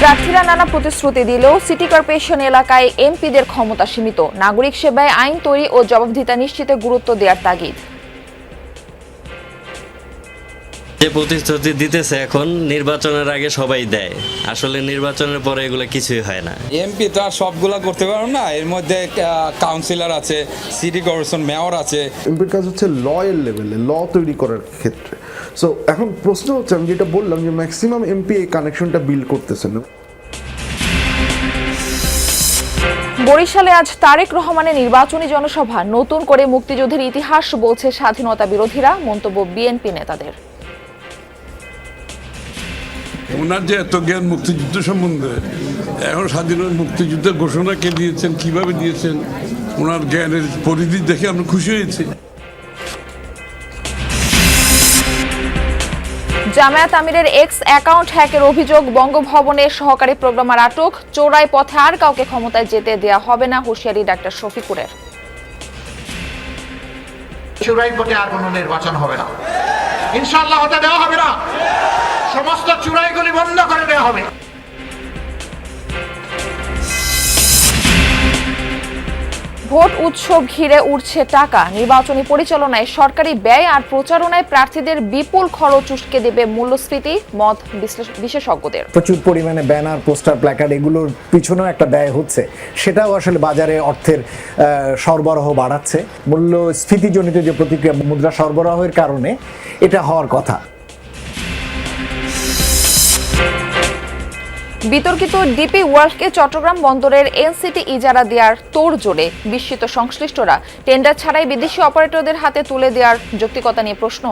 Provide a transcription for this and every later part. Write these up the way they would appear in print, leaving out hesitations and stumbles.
প্রার্থীরা নানা প্রতিশ্রুতি দিলেও সিটি কর্পোরেশন এলাকায় এমপিদের ক্ষমতা সীমিত। নাগরিক সেবায় আইন তৈরি ও জবাবদিহিতা নিশ্চিতে গুরুত্ব দেওয়ার তাগিদ। যে প্রতিশ্রুতি দিতেছে এখন নির্বাচনের আগে সবাই দেয়, আসলে নির্বাচনের পরে এগুলো কিছুই হয় না। এমপি তো আর সবগুলা করতে পারবে না, এর মধ্যে কাউন্সিলর আছে, সিটি কর্পোরেশন মেয়র আছে। এমপির কাজ হচ্ছে ল এর লেভেলে, ল তৈরি করার ক্ষেত্রে। সো এখন প্রশ্ন হচ্ছে, আমি যেটা বললাম যে ম্যাক্সিমাম এমপি এই কানেকশনটা বিল্ড করতেছেন। বরিশালে আজ তারেক রহমানের নির্বাচনী জনসভা। নতুন করে মুক্তিযুদ্ধের ইতিহাস বলছে স্বাধীনতা বিরোধীরা, মন্তব্য বিএনপি নেতাদের। ওনার যে এত জ্ঞান মুক্তিযুদ্ধ সম্বন্ধে, এখন স্বাধীন মুক্তিযুদ্ধের ঘোষণা কে দিয়েছেন, কিভাবে দিয়েছেন, ওনার জ্ঞানের পরিধি দেখে আমরা খুশি হয়েছি। জামায়াত আমিরের এক্স অ্যাকাউন্ট হ্যাকের অভিযোগ। বঙ্গভবনের সহকারী প্রোগ্রামার আটক। চোরাই পথে আর কাউকে ক্ষমতায় যেতে দেয়া হবে না, হুঁশিয়ারি ডাক্তার শফিকুরের। চোরাই পথে আর কোনো নির্বাচন হবে না, ইনশাআল্লাহ হতে দেওয়া হবে না। সমস্ত চুরাইগুলি বন্ধ করে দেওয়া হবে। ভোট উৎসব ঘিরে উঠছে টাকা। নির্বাচনী পরিচালনায় সরকারি ব্যয় আর প্রচারণায় প্রার্থীদের বিপুল খরচ উস্কে দেবে মূল্যস্ফীতি, মত বিশেষজ্ঞদের। প্রচুর পরিমাণে ব্যানার, পোস্টার, প্ল্যাকার্ড এগুলোর পিছনেও একটা ব্যয় হচ্ছে, সেটাও আসলে বাজারে অর্থের সরবরাহ বাড়াচ্ছে। মূল্যস্ফীতিজনিত যে প্রতিক্রিয়া, মুদ্রা সরবরাহের কারণে এটা হওয়ার কথা। বিতর্কিত ডিপি ওয়ার্ল্ডকে চট্টগ্রাম বন্দরের এনসিটি ইজারা দেওয়ার তোড়জোড়ে বিস্মিত সংশ্লিষ্টরা। টেন্ডার ছাড়াই বিদেশি অপারেটরদের হাতে তুলে দেওয়ার যৌক্তিকতা নিয়ে প্রশ্ন।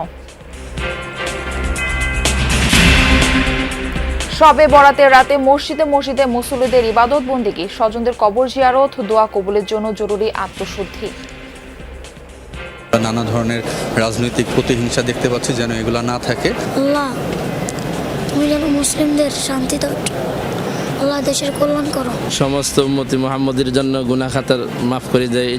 শবে বরাতের রাতে মসজিদে মসজিদে মুসল্লিদের ইবাদত বন্দেগী। স্বজনদের কবর জিয়ারত, দোয়া কবুলের জন্য জরুরি আত্মশুদ্ধি। নানা ধরনের রাজনৈতিক প্রতিহিংসা দেখতে পাচ্ছি, যেন এগুলো না থাকে। আল্লাহ, তুমি যেন মুসলিমদের শান্তি দাও, আল্লাহ দেশের কল্যাণ করো। সমস্ত উম্মতি মুহাম্মদের জন্য গুনাহ খাতার মাফ করে দেয়।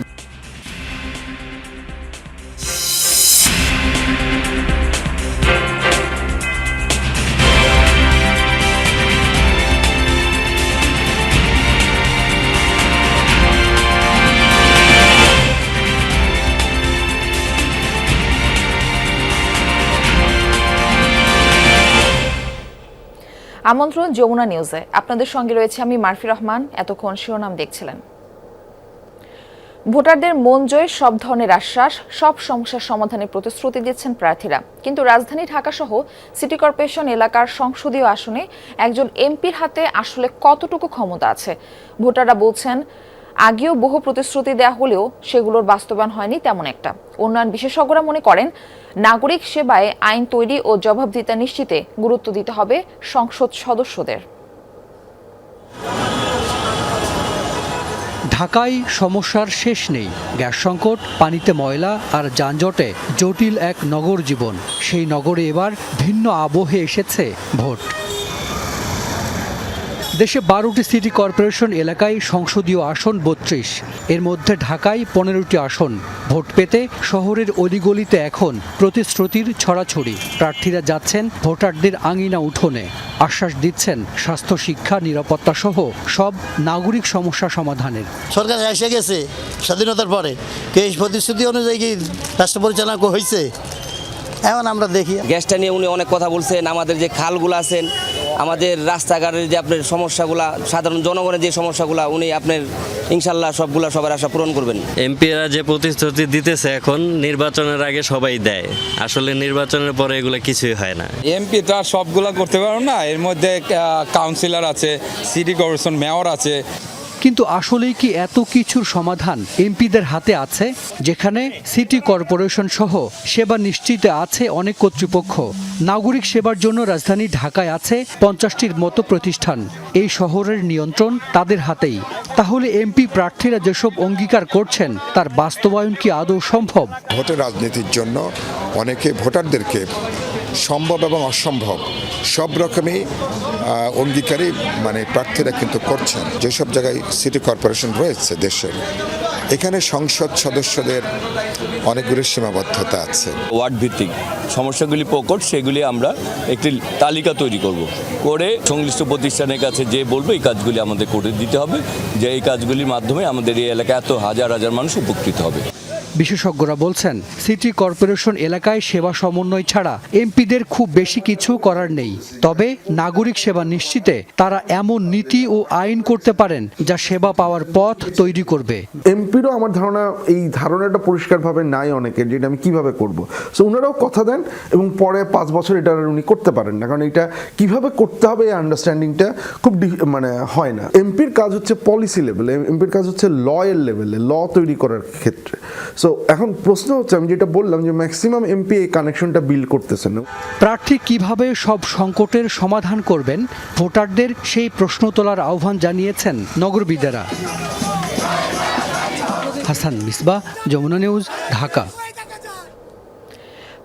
আমন্ত্রণ যমুনা নিউজে, আপনাদের সঙ্গে রয়েছে আমি মারফি রহমান। এতক্ষণ শিরোনাম দেখছিলেন। ভোটারদের মন জয়ে সব ধরনের আশ্বাস, সব সমস্যার সমাধানের প্রতিশ্রুতি দিচ্ছেন প্রার্থীরা। কিন্তু রাজধানী ঢাকা সহ সিটি কর্পোরেশন এলাকার সংসদীয় আসনে একজন এমপির হাতে আসলে কতটুকু ক্ষমতা আছে? ভোটাররা বলছেন, আগেও বহু প্রতিশ্রুতি দেওয়া হলেও সেগুলোর বাস্তবায়ন হয়নি তেমন একটা। উন্নয়ন বিশেষজ্ঞরা মনে করেন, নাগরিক সেবায় আইন তৈরি ও জবাবদিহিতা নিশ্চিতে গুরুত্ব দিতে হবে সংসদ সদস্যদের। ঢাকায় সমস্যার শেষ নেই। গ্যাস সংকট, পানিতে ময়লা আর যানজটে জটিল এক নগর জীবন। সেই নগরে এবার ভিন্ন আবহে এসেছে ভোট। দেশে 12টি সিটি কর্পোরেশন এলাকায় সংসদীয় আসন 32, এর মধ্যে ঢাকায় 15টি আসন। ভোট পেতে শহরের অলিগলিতে এখন প্রতিশ্রুতির ছড়াছড়ি। প্রার্থীরা যাচ্ছেন ভোটারদের আঙিনা উঠোনে, আশ্বাস দিচ্ছেন স্বাস্থ্য, শিক্ষা, নিরাপত্তা সহ সব নাগরিক সমস্যা সমাধানের। সরকার এসে গেছে স্বাধীনতার পরে, এই প্রতিশ্রুতি অনুযায়ী কি রাষ্ট্র পরিচালনা হয়েছে? এখন আমরা দেখি। গ্যাসটা নিয়ে উনি অনেক কথা বলছেন। আমাদের যে খালগুলো আছেন, আমাদের রাস্তাঘাটের যে আপনার সমস্যাগুলা, সাধারণ জনগণের যে সমস্যাগুলা, উনি আপনার ইনশাল্লাহ সবগুলা সবার আশা পূরণ করবেন। এমপিরা যে প্রতিশ্রুতি দিতেছে এখন নির্বাচনের আগে সবাই দেয়, আসলে নির্বাচনের পরে এগুলো কিছুই হয় না। এমপি তো আর সবগুলা করতে পারবে না, এর মধ্যে কাউন্সিলর আছে, সিটি কর্পোরেশন মেয়র আছে। কিন্তু আসলেই কি এত কিছুর সমাধান এমপিদের হাতে আছে? যেখানে সিটি কর্পোরেশন সহ সেবা নিশ্চিতে আছে অনেক কর্তৃপক্ষ। নাগরিক সেবার জন্য রাজধানী ঢাকায় আছে 50টির মতো প্রতিষ্ঠান। এই শহরের নিয়ন্ত্রণ তাদের হাতেই। তাহলে এমপি প্রার্থীরা যেসব অঙ্গীকার করছেন, তার বাস্তবায়ন কি আদৌ সম্ভব? ভোটের রাজনীতির জন্য অনেকে ভোটারদেরকে সম্ভব এবং অসম্ভব সব রকমই অঙ্গীকারই প্রার্থীরা কিন্তু করছেন। যেসব জায়গায় সিটি কর্পোরেশন রয়েছে দেশের, এখানে সংসদ সদস্যদের অনেকগুলো সীমাবদ্ধতা আছে। ওয়ার্ড ভিত্তিক সমস্যাগুলি প্রকট, সেগুলি আমরা একটি তালিকা তৈরি করব, করে সংশ্লিষ্ট প্রতিষ্ঠানের কাছে যে বলবো এই কাজগুলি আমাদের করে দিতে হবে, যে এই কাজগুলির মাধ্যমে আমাদের এই এলাকায় এত হাজার হাজার মানুষ উপকৃত হবে। বিশেষজ্ঞরা বলছেন, সিটি কর্পোরেশন এলাকায় সেবা সমন্বয় ছাড়া এমপিদের খুব বেশি কিছু করার নেই। তবে নাগরিক সেবা নিশ্চিতে তারা এমন নীতি ও আইন করতে পারেন যা সেবা পাওয়ার পথ তৈরি করবে। এমপিরও আমার ধারণা এই ধারণাটা পরিষ্কারভাবে নাই অনেকের, যেটা আমি কিভাবে করব। সো ওনারাও কথা দেন এবং পরে 5 বছর এটা উনি করতে পারেন না, কারণ এটা কিভাবে করতে হবে এই আন্ডারস্ট্যান্ডিংটা খুব হয় না। এমপির কাজ হচ্ছে পলিসি লেভেলে, এমপির কাজ হচ্ছে ল এর লেভেলে, ল তৈরি করার ক্ষেত্রে। সো এখন প্রশ্ন হচ্ছে, আমি যেটা বললাম যে ম্যাক্সিমাম এমপি এই কানেকশনটা বিল্ড করতেছেন। প্রার্থী কিভাবে সব সংকটের সমাধান করবেন, ভোটারদের সেই প্রশ্ন তোলার আহ্বান জানিয়েছেন নগরবিদেরা। হাসান মিসবাহ, যমুনা নিউজ, ঢাকা।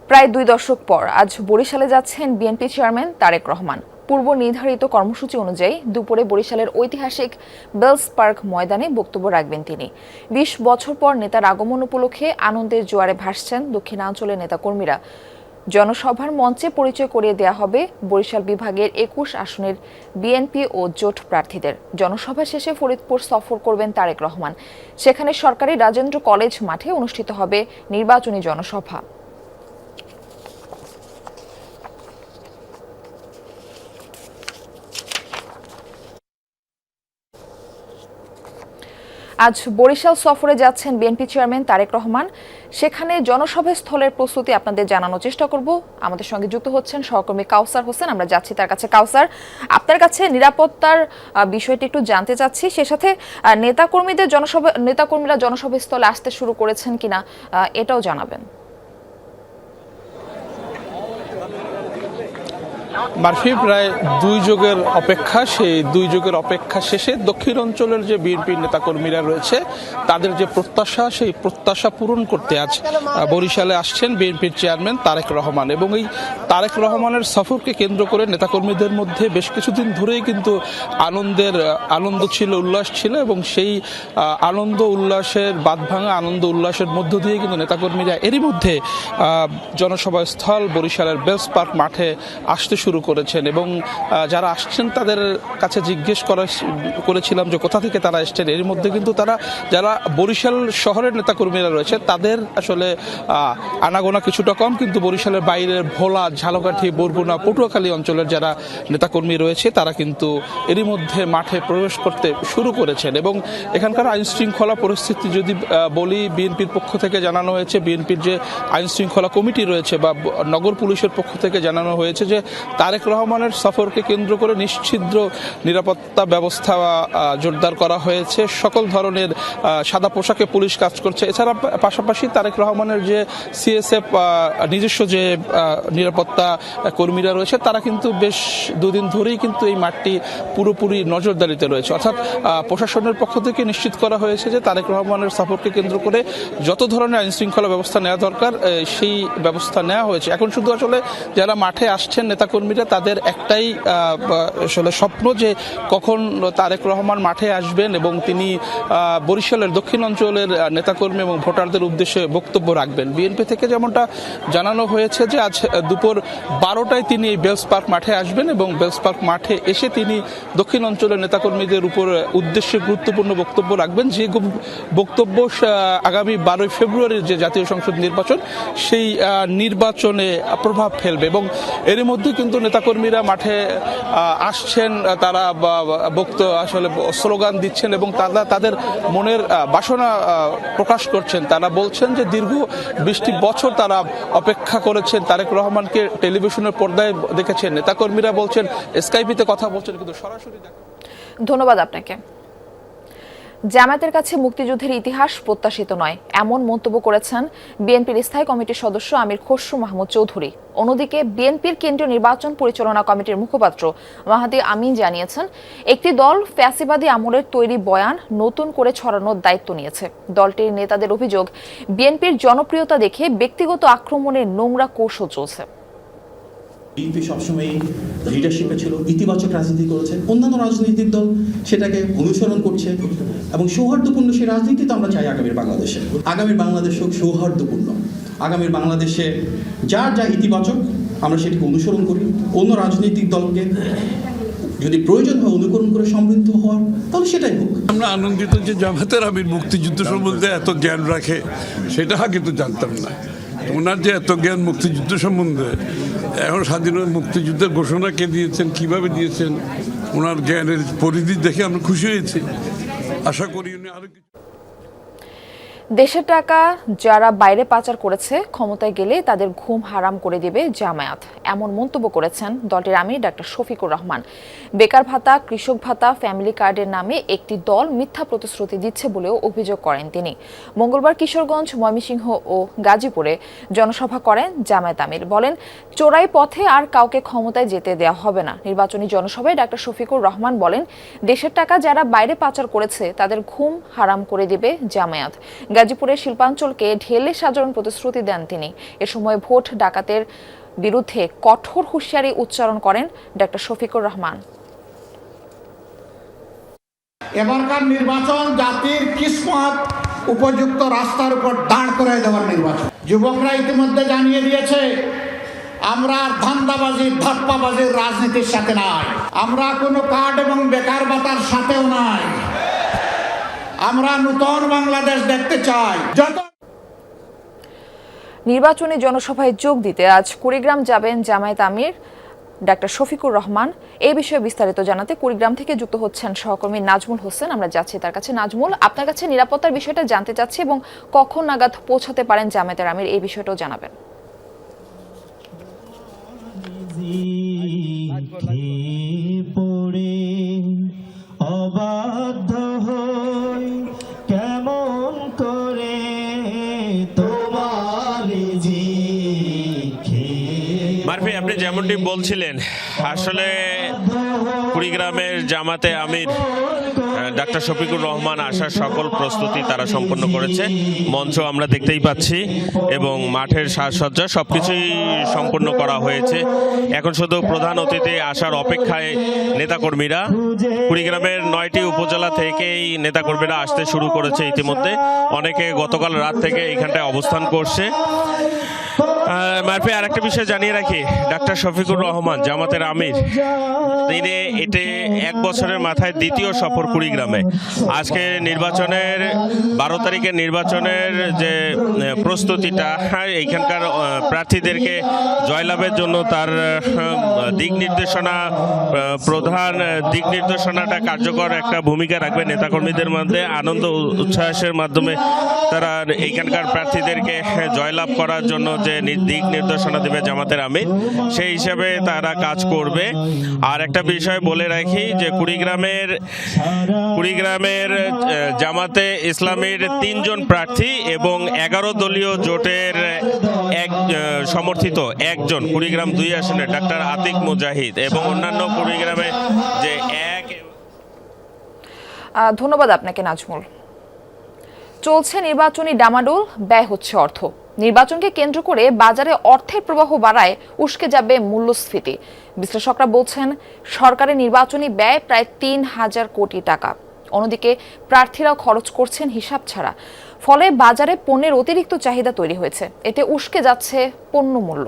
প্রায় 2 দশক পর আজ বরিশালে যাচ্ছেন বিএনপি চেয়ারম্যান তারেক রহমান। পূর্ব নির্ধারিত কর্মসূচি অনুযায়ী দুপুরে বরিশালের ঐতিহাসিক বেলস পার্ক ময়দানে বক্তব্য রাখবেন তিনি। 20 বছর পর নেতার আগমন উপলক্ষে আনন্দের জোয়ারে ভাসছেন দক্ষিণাঞ্চলের নেতাকর্মীরা। জনসভার মঞ্চে পরিচয় করিয়ে দেওয়া হবে বরিশাল বিভাগের 21 আসনের বিএনপি ও জোট প্রার্থীদের। জনসভা শেষে ফরিদপুর সফর করবেন তারেক রহমান। সেখানে সরকারি রাজেন্দ্র কলেজ মাঠে অনুষ্ঠিত হবে নির্বাচনী জনসভা। আজ বরিশাল সফরে যাচ্ছেন বিএনপি চেয়ারম্যান তারেক রহমান। সেখানে জনসভা স্থলের প্রস্তুতি আপনাদের জানানোর চেষ্টা করব। আমাদের সঙ্গে যুক্ত হচ্ছেন সহকর্মী কাউসার হোসেন। আমরা যাচ্ছি তার কাছে। কাউসার, আপনার কাছে নিরাপত্তার বিষয়টি একটু জানতে চাচ্ছি। সে সাথে নেতাকর্মীরা জনসভা স্থলে আসতে শুরু করেছেন কিনা এটাও জানাবেন। মারফি, প্রায় 2 যুগের অপেক্ষা, সেই 2 যুগের অপেক্ষা শেষে দক্ষিণ অঞ্চলের যে বিএনপি নেতাকর্মীরা রয়েছে তাদের যে প্রত্যাশা, সেই প্রত্যাশা পূরণ করতে আজ বরিশালে আসছেন বিএনপির চেয়ারম্যান তারেক রহমান। এবং এই তারেক রহমানের সফরকে কেন্দ্র করে নেতাকর্মীদের মধ্যে বেশ কিছুদিন ধরেই কিন্তু আনন্দ ছিল, উল্লাস ছিল। এবং সেই আনন্দ উল্লাসের বাঁধভাঙা আনন্দ উল্লাসের মধ্য দিয়ে কিন্তু নেতাকর্মীরা এরই মধ্যে জনসভা স্থল বরিশালের বেলস পার্ক মাঠে আসতে শুরু করেছেন। এবং যারা আসছেন তাদের কাছে জিজ্ঞেস করেছিলাম যে কোথা থেকে তারা এসছেন। এর মধ্যে কিন্তু যারা বরিশাল শহরের নেতাকর্মীরা রয়েছে তাদের আসলে আনাগোনা কিছুটা কম, কিন্তু বরিশালের বাইরের ভোলা, ঝালকাঠি, বরগুনা, পটুয়াখালী অঞ্চলের যারা নেতাকর্মী রয়েছে তারা কিন্তু এরই মধ্যে মাঠে প্রবেশ করতে শুরু করেছেন। এবং এখানকার আইন শৃঙ্খলা পরিস্থিতি যদি বলি, বিএনপির পক্ষ থেকে জানানো হয়েছে, বিএনপির যে আইন শৃঙ্খলা কমিটি রয়েছে বা নগর পুলিশের পক্ষ থেকে জানানো হয়েছে যে তারেক রহমানের সফরকে কেন্দ্র করে নিশ্ছিদ্র নিরাপত্তা ব্যবস্থা জোরদার করা হয়েছে। সকল ধরনের সাদা পোশাকে পুলিশ কাজ করছে। এছাড়া পাশাপাশি তারেক রহমানের যে সিএসএফ নিজস্ব যে নিরাপত্তা কর্মীরা রয়েছে তারা কিন্তু বেশ 2 দিন ধরেই কিন্তু এই মাঠটি পুরোপুরি নজরদারিতে রয়েছে। অর্থাৎ প্রশাসনের পক্ষ থেকে নিশ্চিত করা হয়েছে যে তারেক রহমানের সফরকে কেন্দ্র করে যত ধরনের আইন শৃঙ্খলা ব্যবস্থা নেওয়া দরকার সেই ব্যবস্থা নেওয়া হয়েছে। এখন শুধু আসলে যারা মাঠে আসছেন নেতাকর্মীরা, তাদের একটাই আসলে স্বপ্ন যে কখন তারেক রহমান মাঠে আসবেন এবং তিনি বরিশালের দক্ষিণ অঞ্চলের নেতাকর্মী এবং ভোটারদের উদ্দেশ্যে বক্তব্য রাখবেন। বিএনপি থেকে যেমনটা জানানো হয়েছে যে আজ দুপুর 12টায় তিনি এই বেলস পার্ক মাঠে আসবেন এবং বেলস পার্ক মাঠে এসে তিনি দক্ষিণ অঞ্চলের নেতাকর্মীদের উপর উদ্দেশ্যে গুরুত্বপূর্ণ বক্তব্য রাখবেন, যে বক্তব্য আগামী 12 ফেব্রুয়ারির যে জাতীয় সংসদ নির্বাচন সেই নির্বাচনে প্রভাব ফেলবে। এবং এর মধ্যে কিন্তু নেতাকর্মীরা মাঠে আসছেন, তারা আসলে স্লোগান দিচ্ছেন এবং তাদের মনের বাসনা প্রকাশ করছেন। তারা বলছেন যে দীর্ঘ 20টি বছর তারা অপেক্ষা করেছেন, তারেক রহমানকে টেলিভিশনের পর্দায় দেখেছেন। নেতাকর্মীরা বলছেন স্কাইপিতে কথা বলছেন, কিন্তু সরাসরি ধন্যবাদ আপনাকে। জামায়াতের কাছে মুক্তিযুদ্ধের ইতিহাস প্রত্যাশিত নয়, এমন মন্তব্য করেছেন বিএনপির স্থায়ী কমিটির সদস্য আমির খসরু মাহমুদ চৌধুরী। অন্যদিকে বিএনপির কেন্দ্রীয় নির্বাচন পরিচালনা কমিটির মুখপাত্র মাহাদি আমিন জানিয়েছেন, একটি দল ফ্যাসিবাদী আমলের তৈরি বয়ান নতুন করে ছড়ানোর দায়িত্ব নিয়েছে। দলটির নেতাদের অভিযোগ, বিএনপির জনপ্রিয়তা দেখে ব্যক্তিগত আক্রমণের নোংরা কৌশল চলছে। বিএনপি সবসময় লিডারশিপে ছিল, ইতিবাচক রাজনীতি করেছে, অন্যান্য রাজনৈতিক দল সেটাকে অনুসরণ করছে এবং সৌহার্দ্যপূর্ণ সেই রাজনীতি তো আমরা চাই আগামীর বাংলাদেশে। আগামীর বাংলাদেশ হোক সৌহার্দ্যপূর্ণ, আগামীর বাংলাদেশে যার যা ইতিবাচক আমরা সেটাকে অনুসরণ করি, অন্য রাজনৈতিক দলকে যদি প্রয়োজন হয় অনুকরণ করে সমৃদ্ধ হওয়ার তাহলে সেটাই হোক। আমরা আনন্দিত যে জামাতের আমির মুক্তিযুদ্ধ সম্বন্ধে এত জ্ঞান রাখে, সেটা আগে তো জানতাম না। ওনার যে এত জ্ঞান মুক্তিযুদ্ধ সম্বন্ধে, এখন স্বাধীনতা মুক্তিযুদ্ধের ঘোষণা কে দিয়েছেন, কিভাবে দিয়েছেন, ওনার জ্ঞানের পরিধি দেখে আমরা খুশি হয়েছি। আশা করি উনি আরো কিছু। দেশের টাকা যারা বাইরে পাচার করেছে ক্ষমতায় গেলে তাদের ঘুম হারাম করে দেবে জামায়াত, এমন মন্তব্য করেছেন দলটির আমির ডাক্তার শফিকুর রহমান। বেকার ভাতা, কৃষক ভাতা, ফ্যামিলি কার্ডের নামে একটি দল মিথ্যা প্রতিশ্রুতি দিচ্ছে বলেও অভিযোগ করেন তিনি। মঙ্গলবার কিশোরগঞ্জ, ময়মনসিংহ ও গাজীপুরে জনসভা করেন জামায়াত আমির। বলেন, চোরাই পথে আর কাউকে ক্ষমতায় যেতে দেওয়া হবে না। নির্বাচনী জনসভায় ডাক্তার শফিকুর রহমান বলেন, দেশের টাকা যারা বাইরে পাচার করেছে তাদের ঘুম হারাম করে দেবে জামায়াত। গাজীপুরের শিল্পাঞ্চলকে ঢেলে সাজানোর প্রতিশ্রুতি দেন তিনি। এ সময় ভোট ডাকাতের বিরুদ্ধে কঠোর হুঁশিয়ারি উচ্চারণ করেন ডাক্তার শফিকুর রহমান। এবারকার নির্বাচন জাতির কিসমত উপযুক্ত রাস্তার উপর দাঁড় করে দেওয়ার নির্বাচন। যুবকরা ইতিমধ্যে জানিয়ে দিয়েছে, আমরা ধান্দাবাজি, ধাপ্পাবাজির রাজনীতির সাথে নাই, আমরা কোনো কার্ড এবং বেকার ভাতার সাথেও নাই। আমরা নতুন বাংলাদেশ দেখতে চাই। নির্বাচনী জনসভায় যোগ দিতে আজ কুড়িগ্রাম যাবেন জামায়াত আমির ডাক্তার শফিকুর রহমান। এই বিষয়ে বিস্তারিত জানাতে কুড়িগ্রাম থেকে যুক্ত হচ্ছেন সহকর্মী নাজমুল হোসেন। আমরা যাচ্ছি তার কাছে। নাজমুল, আপনার কাছে নিরাপত্তার বিষয়টা জানতে চাচ্ছি এবং কখন নাগাদ পৌঁছাতে পারেন জামায়াতের আমির, এই বিষয়টাও জানাবেন। কেমন করে তোমার মারফি, আপনি যেমনটি বলছিলেন, আসলে কুড়িগ্রামের জামাতে আমির ডাক্তার শফিকুর রহমান আসার সকল প্রস্তুতি তারা সম্পন্ন করেছে। মঞ্চ আমরা দেখতেই পাচ্ছি এবং মাঠের সাজসজ্জা সবকিছুই সম্পন্ন করা হয়েছে। এখন শুধু প্রধান অতিথি আসার অপেক্ষায় নেতাকর্মীরা। কুড়িগ্রামের 9টি উপজেলা থেকেই নেতাকর্মীরা আসতে শুরু করেছে ইতিমধ্যে। অনেকে গতকাল রাত থেকে এখানটায় অবস্থান করছে। মারফি, আর একটা বিষয় জানিয়ে রাখি, ডাক্তার শফিকুর রহমান জামাতের আমির, তিনি এতে 1 বছরের মাথায় দ্বিতীয় সফর কুড়িগ্রামে। আজকে নির্বাচনের 12 তারিখের নির্বাচনের যে প্রস্তুতিটা, এইখানকার প্রার্থীদেরকে জয়লাভের জন্য তার দিক নির্দেশনা, প্রধান দিক নির্দেশনাটা কার্যকর একটা ভূমিকা রাখবে। নেতাকর্মীদের মধ্যে আনন্দ উচ্ছ্বাসের মাধ্যমে তারা এইখানকার প্রার্থীদেরকে জয়লাভ করার জন্য যে দিক নির্দেশনা দেবে জামাতের আমির, সেই হিসাবে তারা কাজ করবে। আর একটা বিষয় বলে রাখি যে কুড়িগ্রামের জামাতে ইসলামের 3 জন প্রার্থী এবং 11 দলীয় জোটের সমর্থিত একজন কুড়িগ্রাম 2 আসনের ডাক্তার আতিক মুজাহিদ এবং অন্যান্য কুড়িগ্রামে যে ধন্যবাদ আপনাকে নাজমুল। চলছে নির্বাচনী ডামাডোল, ব্যয় হচ্ছে অর্থ। নির্বাচনকে কেন্দ্র করে বাজারে অর্থের প্রবাহ বাড়ায় উস্কে যাবে মূল্যস্ফীতি। বিশ্লেষকরা বলছেন, সরকারের নির্বাচনী ব্যয় প্রায় 3000 কোটি টাকা। অন্যদিকে প্রার্থীরাও খরচ করছেন হিসাব ছাড়া। ফলে বাজারে পণ্যের অতিরিক্ত চাহিদা তৈরি হয়েছে। এতে উস্কে যাচ্ছে পণ্য মূল্য।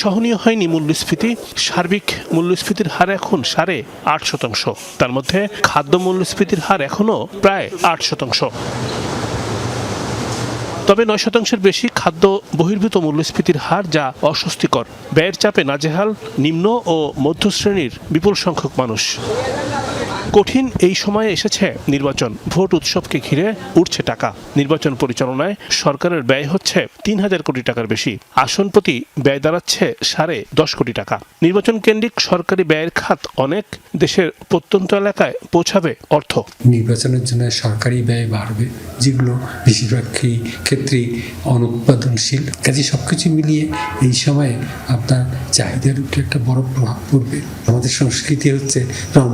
সহনীয় হয়নি মূল্যস্ফীতি। সার্বিক মূল্যস্ফীতির হার এখন 8.5%। তার মধ্যে খাদ্য মূল্যস্ফীতির হার এখনো প্রায় 8%। তবে 9%-এর বেশি খাদ্য বহির্ভূত মূল্যস্ফীতির হার, যা অস্বস্তিকর। ব্যয়ের চাপে নাজেহাল নিম্ন ও মধ্যশ্রেণীর বিপুল সংখ্যক মানুষ। কঠিন এই সময়ে এসেছে নির্বাচন। ভোট উৎসবকে ঘিরে উঠছে টাকা। নির্বাচন পরিচালনায় সরকারের ব্যয় হচ্ছে 3000 কোটি টাকার বেশি। আসন প্রতি ব্যয় দাঁড়াচ্ছে 10.5 কোটি টাকা। নির্বাচন কেন্দ্রিক সরকারি ব্যয়ের খাত অনেক। দেশের প্রত্যন্ত এলাকায় পৌঁছাবে অর্থ। নির্বাচনের জন্য সরকারি ব্যয় বাড়বে, যেগুলো বেশিরভাগ ক্ষেত্রেই অনুৎপাদনশীল। কাজে সবকিছু মিলিয়ে এই সময়ে আপনার চাহিদার উপরে একটা বড় প্রভাব পড়বে। আমাদের সংস্কৃতি হচ্ছে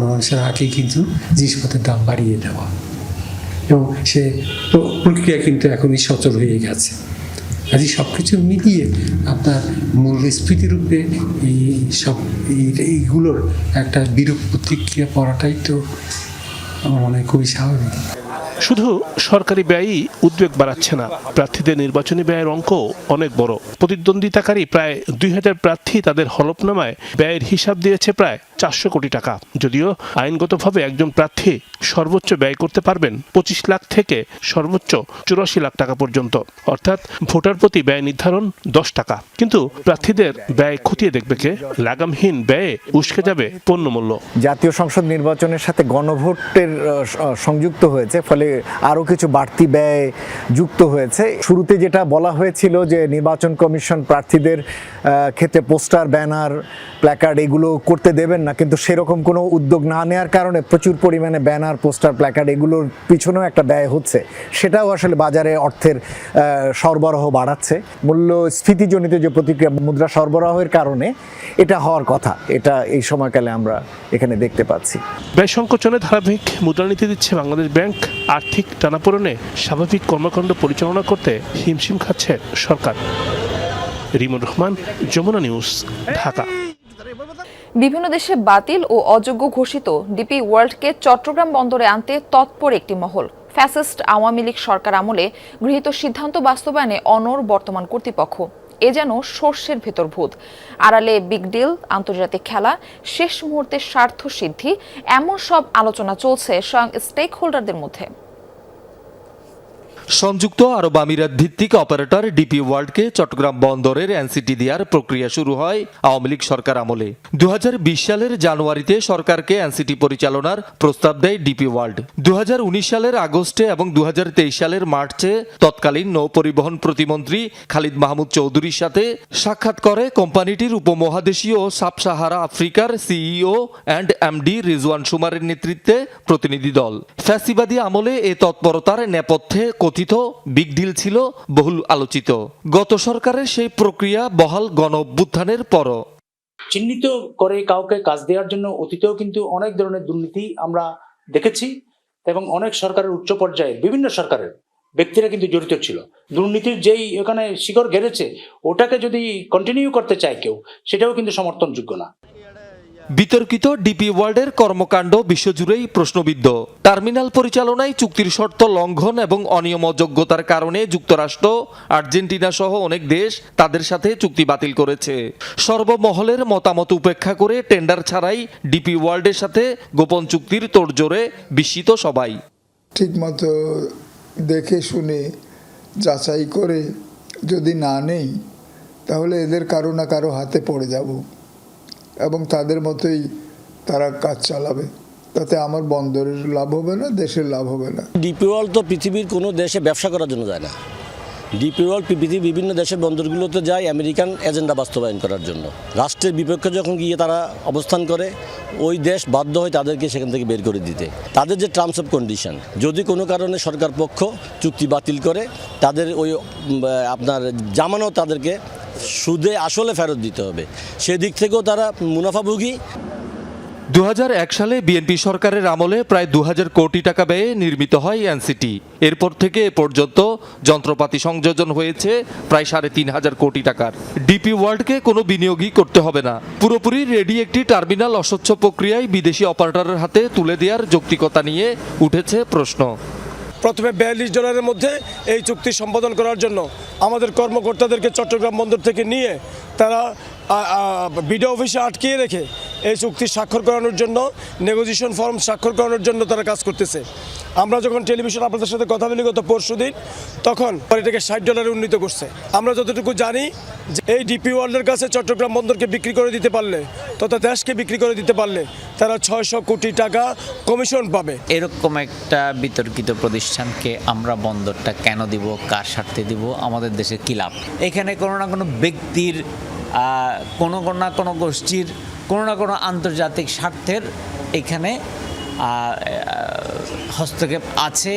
মানুষের আগে কিন্তু জিনিসপত্রের দাম বাড়িয়ে দেওয়া, এবং সে প্রক্রিয়া কিন্তু এখনই সচল হয়ে গেছে। কাজে সব কিছু মিলিয়ে আপনার মূল্যস্ফীতির উপরে এইগুলোর একটা বিরূপ প্রতিক্রিয়া পড়াটাই তো আমার মনে হয় খুবই স্বাভাবিক। শুধু সরকারি ব্যয়ই উদ্বেগ বাড়াচ্ছে না, প্রার্থীদের নির্বাচনী ব্যয়ের অঙ্ক অনেক বড়। প্রতিদ্বন্দ্বিতাকারী প্রায় 2000 প্রার্থী তাদের হলফনামায় ব্যয়ের হিসাব দিয়েছে প্রায় 400 কোটি টাকা। যদিও আইনগতভাবে একজন প্রার্থী সর্বোচ্চ ব্যয় করতে পারবেন 25 লাখ থেকে সর্বোচ্চ 84 লাখ টাকা পর্যন্ত, অর্থাৎ ভোটার প্রতি ব্যয় নির্ধারণ 10 টাকা। কিন্তু প্রার্থীদের ব্যয় খতিয়ে দেখবে কে? লাগামহীন ব্যয়ে উস্কে যাবে পণ্যমূল্য। জাতীয় সংসদ নির্বাচনের সাথে গণভোটের সংযুক্ত হয়েছে, ফলে আরও কিছু বাড়তি ব্যয় যুক্ত হয়েছে। শুরুতে যেটা বলা হয়েছিল যে নির্বাচন কমিশন প্রার্থীদের ক্ষেত্রে পোস্টার, ব্যানার, প্ল্যাকার্ড এগুলো করতে দেবেন না, কিন্তু সেরকম কোনো উদ্যোগ না নেওয়ার কারণে প্রচুর পরিমাণে ব্যানার, পোস্টার, প্ল্যাকার্ড এগুলোর পিছনেও একটা ব্যয় হচ্ছে। সেটাও আসলে বাজারে অর্থের সরবরাহ বাড়াচ্ছে। মূল্যস্ফীতিজনিত যে প্রতিক্রিয়া মুদ্রা সরবরাহের কারণে এটা হওয়ার কথা, এটা এই সময়কালে আমরা এখানে দেখতে পাচ্ছি। ব্যয় সংকোচনে ধারাবাহিক মুদ্রানীতি দিচ্ছে বাংলাদেশ ব্যাংক। আর্থিক টানাপোড়েনে স্বাভাবিক কর্মকাণ্ড পরিচালনা করতে হিমশিম খাচ্ছে সরকার। রিমন রহমান, যমুনা নিউজ, ঢাকা। বিভিন্ন দেশে বাতিল ও অযোগ্য ঘোষিত ডিপি ওয়ার্ল্ডকে চট্টগ্রাম বন্দরে আনতে তৎপর একটি মহল। ফ্যাসিস্ট আওয়ামী লীগ সরকার আমলে গৃহীত সিদ্ধান্ত বাস্তবায়নে অনড় বর্তমান কর্তৃপক্ষ। এ যেন সর্ষের ভেতর ভূত। আড়ালে বিগ ডিল, আন্তর্জাতিক খেলা, শেষ মুহূর্তে স্বার্থ সিদ্ধি, এমন সব আলোচনা চলছে স্বয়ং স্টেক হোল্ডারদের মধ্যে। সংযুক্ত আরব আমিরাত ভিত্তিক অপারেটর ডিপি ওয়ার্ল্ডকে চট্টগ্রাম বন্দরের এনসিটি দেওয়ার প্রক্রিয়া শুরু হয় আওয়ামী লীগ সরকার আমলে। 2020 সালের জানুয়ারিতে সরকারকে এনসিটি পরিচালনার প্রস্তাব দেয় ডিপি ওয়ার্ল্ড। 2019 সালের আগস্টে এবং 2023 সালের মার্চে তৎকালীন নৌ পরিবহন প্রতিমন্ত্রী খালিদ মাহমুদ চৌধুরীর সাথে সাক্ষাৎ করে কোম্পানিটির উপমহাদেশীয় সাব সাহারা আফ্রিকার সিইও অ্যান্ড এমডি রিজওয়ান সুমারের নেতৃত্বে প্রতিনিধি দল। ফ্যাসিবাদী আমলে এ তৎপরতার নেপথ্যে কথিত বিগ ডিল ছিল বহুল আলোচিত। গত সরকারের সেই প্রক্রিয়া বহাল গণ অভ্যুত্থানের পরও চিহ্নিত করে কাউকে কাজ দেওয়ার জন্য অতীতেও কিন্তু অনেক ধরনের দুর্নীতি আমরা দেখেছি এবং অনেক সরকারের উচ্চ পর্যায়ে বিভিন্ন সরকারের ব্যক্তিরা কিন্তু জড়িত ছিল। দুর্নীতির যেই এখানে শিকড় গেড়েছে ওটাকে যদি কন্টিনিউ করতে চায় কেউ, সেটাও কিন্তু সমর্থনযোগ্য না। বিতর্কিত ডিপি ওয়ার্ল্ডের কর্মকাণ্ড বিশ্বজুড়েই প্রশ্নবিদ্ধ। টার্মিনাল পরিচালনায় চুক্তির শর্ত লঙ্ঘন এবং অনিয়ম অযোগ্যতার কারণে যুক্তরাষ্ট্র, আর্জেন্টিনা সহ অনেক দেশ তাদের সাথে চুক্তি বাতিল করেছে। সর্বমহলের মতামত উপেক্ষা করে টেন্ডার ছাড়াই ডিপি ওয়ার্ল্ডের সাথে গোপন চুক্তির তোড়জোড়ে বিস্মিত সবাই। ঠিকমতো দেখে শুনে যাচাই করে যদি না নেই, তাহলে এদের কারো না কারো হাতে পড়ে যাব এবং তাদের মতোই তারা কাজ চালাবে। তাতে আমার বন্দরের লাভ হবে না, দেশের লাভ হবে না। ডিপি ওয়ার্ল্ড তো পৃথিবীর কোনো দেশে ব্যবসা করার জন্য যায় না। ডিপি ওয়ার্ল্ড পৃথিবীর বিভিন্ন দেশের বন্দরগুলোতে যায় আমেরিকান এজেন্ডা বাস্তবায়ন করার জন্য। রাষ্ট্রের বিপক্ষে যখন গিয়ে তারা অবস্থান করে, ওই দেশ বাধ্য হয় তাদেরকে সেখান থেকে বের করে দিতে। তাদের যে টার্মস অফ কন্ডিশন, যদি কোনো কারণে সরকার পক্ষ চুক্তি বাতিল করে, তাদের ওই আপনার জামানত তাদেরকে সুদে আসলে ফেরত দিতে হবে। সেদিক থেকেও তারা মুনাফাভোগী। 2001 সালে বিএনপি সরকারের আমলে প্রায় 2000 কোটি টাকা ব্যয়ে নির্মিত হয় এনসিটি। এরপর থেকে এ পর্যন্ত যন্ত্রপাতি সংযোজন হয়েছে প্রায় 3500 কোটি টাকার। ডিপি ওয়ার্ল্ডকে কোনো বিনিয়োগই করতে হবে না। পুরোপুরি রেডি একটি টার্মিনাল অস্বচ্ছ প্রক্রিয়ায় বিদেশি অপারেটরের হাতে তুলে দেওয়ার যৌক্তিকতা নিয়ে উঠেছে প্রশ্ন। প্রথমে 42 ডলারের মধ্যে এই চুক্তি সম্পাদন করার জন্য আমাদের কর্মকর্তাদেরকে চট্টগ্রাম বন্দর থেকে নিয়ে তারা বিডিও অফিসে আটকিয়ে রেখে এই চুক্তি স্বাক্ষর করানোর জন্য, নেগোসিয়েশন ফর্ম স্বাক্ষর করানোর জন্য তারা কাজ করতেছে। আমরা যখন টেলিভিশন আপনাদের সাথে কথা বলি গত পরশুদিন, তখন এটাকে 60 ডলারে উন্নীত করছে। আমরা যতটুকু জানি যে এই ডিপি ওয়ার্ল্ডের কাছে চট্টগ্রাম বন্দরকে বিক্রি করে দিতে পারলে, তথা দেশকে বিক্রি করে দিতে পারলে তারা 600 কোটি টাকা কমিশন পাবে। এরকম একটা বিতর্কিত প্রতিষ্ঠানকে আমরা বন্দরটা কেন দিব, কার স্বার্থে দিব, আমাদের দেশে কী লাভ? এখানে কোনো না কোনো ব্যক্তির, কোনো না কোনো গোষ্ঠীর, কোনো না কোনো আন্তর্জাতিক স্বার্থের এখানে হস্তক্ষেপ আছে।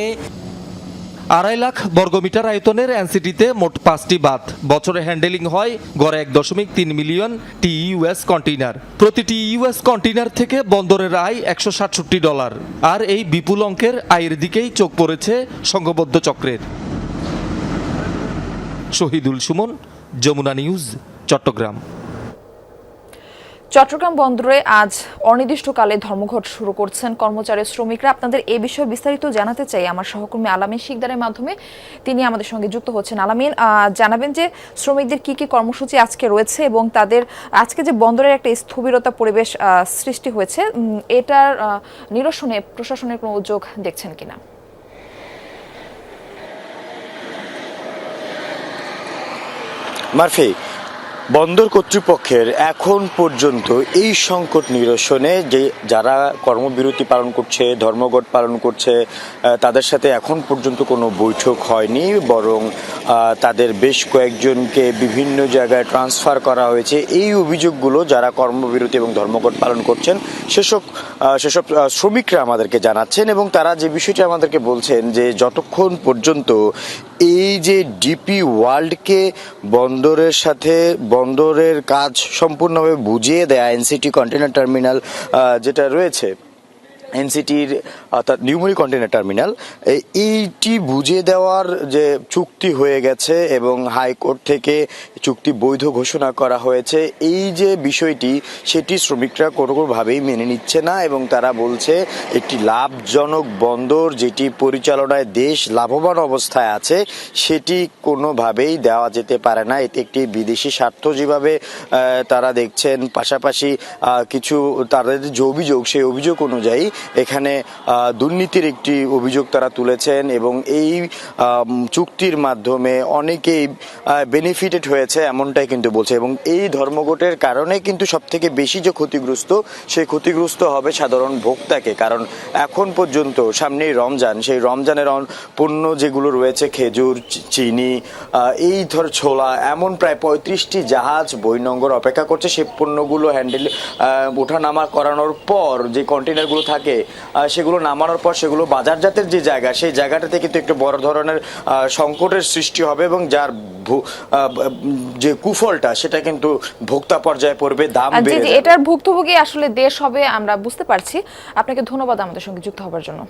2.5 লাখ বর্গমিটার আয়তনের এনসিটিতে মোট 5টি বাঁধ। বছরে হ্যান্ডেলিং হয় গড়ে 1.3 মিলিয়ন টিইউএস কন্টেইনার। প্রতিটি ইউএস কন্টেইনার থেকে বন্দরের আয় $167। আর এই বিপুল অঙ্কের আয়ের দিকেই চোখ পড়েছে সংঘবদ্ধ চক্রের। শহীদুল সুমন, যমুনা নিউজ, চট্টগ্রাম। চট্টগ্রাম বন্দরে আজ অনির্দিষ্টকালে ধর্মঘট শুরু করছেন কর্মচারী শ্রমিকরা। আপনাদের এই বিষয়ে বিস্তারিত জানাতে চাই আমার সহকর্মী আলামিন শিকদারের মাধ্যমে। তিনি আমাদের সঙ্গে যুক্ত হচ্ছেন। আলামিন, জানাবেন যে শ্রমিকদের কি কি কর্মসূচি আজকে রয়েছে এবং তাদের আজকে যে বন্দরের একটা স্থবিরতা পরিবেশ সৃষ্টি হয়েছে, এটার নিরসনে প্রশাসনের কোনো উদ্যোগ দেখছেন কিনা? মারফি, বন্দর কর্তৃপক্ষের এখন পর্যন্ত এই সংকট নিরসনে যে যারা কর্মবিরতি পালন করছে, ধর্মঘট পালন করছে, তাদের সাথে এখন পর্যন্ত কোনো বৈঠক হয়নি, বরং তাদের বেশ কয়েকজনকে বিভিন্ন জায়গায় ট্রান্সফার করা হয়েছে। এই অভিযোগগুলো যারা কর্মবিরতি এবং ধর্মঘট পালন করছেন সেসব শ্রমিকরা আমাদেরকে জানাচ্ছেন, এবং তারা যে বিষয়টি আমাদেরকে বলছেন যে যতক্ষণ পর্যন্ত এই যে ডিপি ওয়ার্ল্ডকে বন্দরের সাথে বন্দরের কাজ সম্পূর্ণভাবে বুঝিয়ে দেয়া এনসিটি কন্টেইনার টার্মিনাল যেটা রয়েছে, এনসিটির অর্থাৎ নিউমরি কন্টেইনার টার্মিনাল, এইটি বুঝিয়ে দেওয়ার যে চুক্তি হয়ে গেছে এবং হাইকোর্ট থেকে চুক্তি বৈধ ঘোষণা করা হয়েছে, এই যে বিষয়টি সেটি শ্রমিকরা কোনোভাবেই মেনে নিচ্ছে না, এবং তারা বলছে একটি লাভজনক বন্দর যেটি পরিচালনায় দেশ লাভবান অবস্থায় আছে সেটি কোনোভাবেই দেওয়া যেতে পারে না। এতে একটি বিদেশি স্বার্থ যেভাবে তারা দেখছেন, পাশাপাশি কিছু তাদের যে অভিযোগ সেই অভিযোগ অনুযায়ী এখানে দুর্নীতির একটি অভিযোগ তারা তুলেছেন, এবং এই চুক্তির মাধ্যমে অনেকেই বেনিফিটেড হয়েছে এমনটাই কিন্তু বলছে। এবং এই ধর্মঘটের কারণে কিন্তু সবথেকে বেশি যে ক্ষতিগ্রস্ত, সেই ক্ষতিগ্রস্ত হবে সাধারণ ভোক্তাকে, কারণ এখন পর্যন্ত সামনেই রমজান, সেই রমজানের পণ্য যেগুলো রয়েছে, খেজুর, চিনি, এই ছোলা, এমন প্রায় 35টি জাহাজ বহির্নোঙর অপেক্ষা করছে। সেই পণ্যগুলো হ্যান্ডেল ওঠানামা করানোর পর যে কন্টেইনারগুলো থাকে সেগুলো নামানোর পর সেগুলো বাজারজাতের যে জায়গা, সেই জায়গাটাতে কিন্তু একটু বড় ধরনের সংকটের সৃষ্টি হবে, এবং যার যে কুফলটা সেটা কিন্তু ভোক্তা পর্যায়ে পড়বে, দাম বেড়ে যাবে। এটার ভুক্তভোগী আসলে দেশ হবে, আমরা বুঝতে পারছি। আপনাকে ধন্যবাদ আমাদের সঙ্গে যুক্ত হবার জন্য।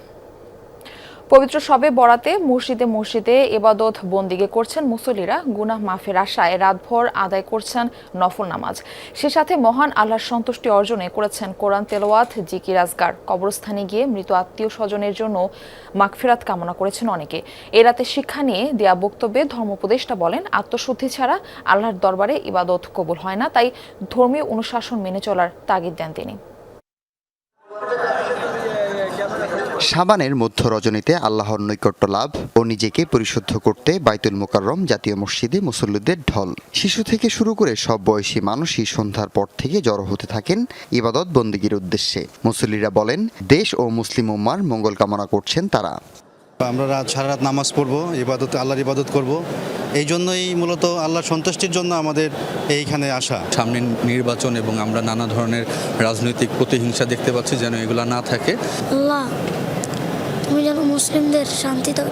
পবিত্র শবে বরাতে মসজিদে মসজিদে ইবাদত বন্দিগে করছেন মুসল্লিরা। গুনাহ মাফের আশায় রাতভর আদায় করছেন নফল নামাজ। সে সাথে মহান আল্লাহর সন্তুষ্টি অর্জনে করেছেন কোরআন তেলাওয়াত, জিকির আজকার। কবরস্থানে গিয়ে মৃত আত্মীয় স্বজনের জন্য মাগফিরাত কামনা করেছেন অনেকে। এ রাতে শিক্ষা নিয়ে দেয়া বক্তব্যে ধর্মোপদেষ্টা বলেন, আত্মশুদ্ধি ছাড়া আল্লাহর দরবারে ইবাদত কবুল হয় না, তাই ধর্মীয় অনুশাসন মেনে চলার তাগিদ দেন তিনি। শাবানের মধ্য রজনীতে আল্লাহর নৈকট্য লাভ ও নিজেকে পরিশুদ্ধ করতে বাইতুল মোকাররম জাতীয় মসজিদে মুসল্লিদের ঢল। শিশু থেকে শুরু করে সব বয়সী মানুষই সন্ধ্যার পর থেকে জড়ো হতে থাকেন ইবাদত বন্দেগীর উদ্দেশ্যে। মুসল্লিরা বলেন, দেশ ও মুসলিম উম্মার মঙ্গল কামনা করছেন তারা। আমরা সারা রাত নামাজ পড়বো, ইবাদত, আল্লাহর ইবাদত করব। এই জন্যই মূলত আল্লাহর সন্তুষ্টির জন্য আমাদের এইখানে আসা। সামনে নির্বাচন এবং আমরা নানা ধরনের রাজনৈতিক প্রতিহিংসা দেখতে পাচ্ছি, যেন এগুলো না থাকে। আল্লাহ, তুমি যেন মুসলিমদের শান্তি দাও,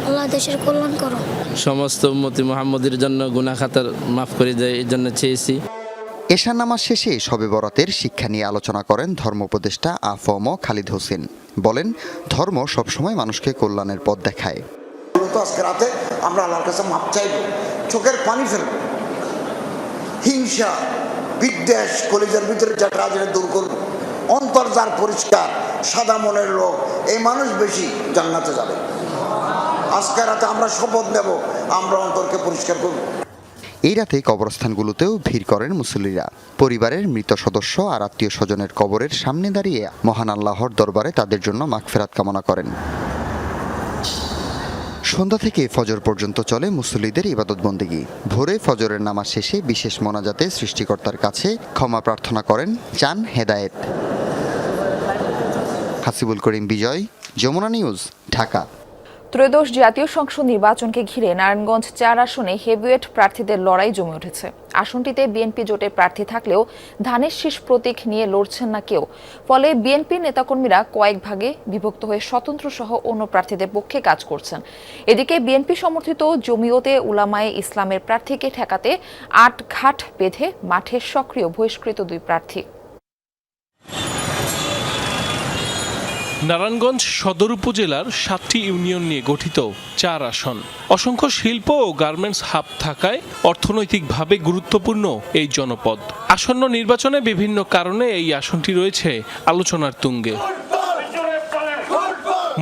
আল্লাহ দেশের কল্যাণ করো। সমস্ত উম্মতি মুহাম্মদের জন্য গুনাহ খাতার মাফ করে দেয়, এই জন্য চেয়েছি। এশার নামাজ শেষে শবে বরাতের শিক্ষা নিয়ে আলোচনা করেন ধর্মোপদেষ্টা আফম খালিদ হোসেন। বলেন, ধর্ম সবসময় মানুষকে কল্যাণের পথ দেখায়। আজকে রাতে আমরা আল্লাহর কাছে মাপ চাইব, চোখের পানি ফেলব, হিংসা, বিদ্বেষ কলিজার ভিতরে যারা দূর করব। অন্তর যার পরিষ্কার, সাদা মনের লোক, এই মানুষ বেশি জান্নাতে যাবে। আজকে রাতে আমরা শপথ নেব, আমরা অন্তরকে পরিষ্কার করব। এই রাতে কবরস্থানগুলোতেও ভিড় করেন মুসল্লিরা। পরিবারের মৃত সদস্য আর আত্মীয় স্বজনের কবরের সামনে দাঁড়িয়ে মহান আল্লাহর দরবারে তাদের জন্য মাগফিরাত কামনা করেন। সন্ধ্যা থেকে ফজর পর্যন্ত চলে মুসল্লিদের ইবাদত বন্দেগী। ভোরে ফজরের নামাজ শেষে বিশেষ মোনাজাতে সৃষ্টিকর্তার কাছে ক্ষমা প্রার্থনা করেন, চান হেদায়েত। হাসিবুল করিম বিজয়, যমুনা নিউজ, ঢাকা। ত্রয়োদশ জাতীয় সংসদ নির্বাচনকে ঘিরে নারায়ণগঞ্জ 4 আসনে হেভিওয়েট প্রার্থীদের লড়াই জমে উঠেছে। আসনটিতে বিএনপি জোটের প্রার্থী থাকলেও ধানের শীষ প্রতীক নিয়ে লড়ছেন না কেউ। ফলে বিএনপির নেতাকর্মীরা কয়েক ভাগে বিভক্ত হয়ে স্বতন্ত্র সহ অন্য প্রার্থীদের পক্ষে কাজ করছেন। এদিকে বিএনপি সমর্থিত জমিয়তে উলামায়ে ইসলামের প্রার্থীকে ঠেকাতে 8 ঘাট বেঁধে মাঠে সক্রিয় বহিষ্কৃত 2 প্রার্থী। নারায়ণগঞ্জ সদর উপজেলার 7টি ইউনিয়ন নিয়ে গঠিত 4 আসন। অসংখ্য শিল্প ও গার্মেন্টস হাব থাকায় অর্থনৈতিকভাবে গুরুত্বপূর্ণ এই জনপদ। আসন্ন নির্বাচনে বিভিন্ন কারণে এই আসনটি রয়েছে আলোচনার তুঙ্গে।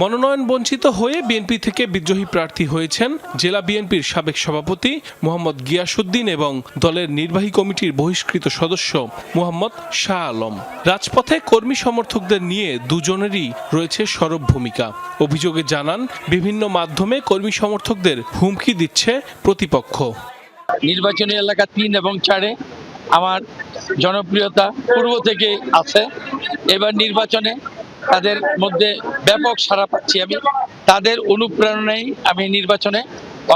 মনোনয়ন বঞ্চিত হয়ে বিএনপি থেকে বিদ্রোহী প্রার্থী হয়েছেন জেলা বিএনপির সাবেক সভাপতি মোহাম্মদ গিয়াসউদ্দিন এবং দলের নির্বাহী কমিটির বহিষ্কৃত সদস্য মোহাম্মদ শাহ আলম। রাজপথে কর্মী সমর্থকদের নিয়ে দুজনেরই রয়েছে সরব ভূমিকা। অভিযোগে জানান বিভিন্ন মাধ্যমে কর্মী সমর্থকদের হুমকি দিচ্ছে প্রতিপক্ষ। নির্বাচনী এলাকা 3 এবং 4-এ আমার জনপ্রিয়তা পূর্ব থেকে আছে। এবার নির্বাচনে তাদের মধ্যে ব্যাপক সাড়া পাচ্ছি। আমি তাদের অনুপ্রেরণায় আমি নির্বাচনে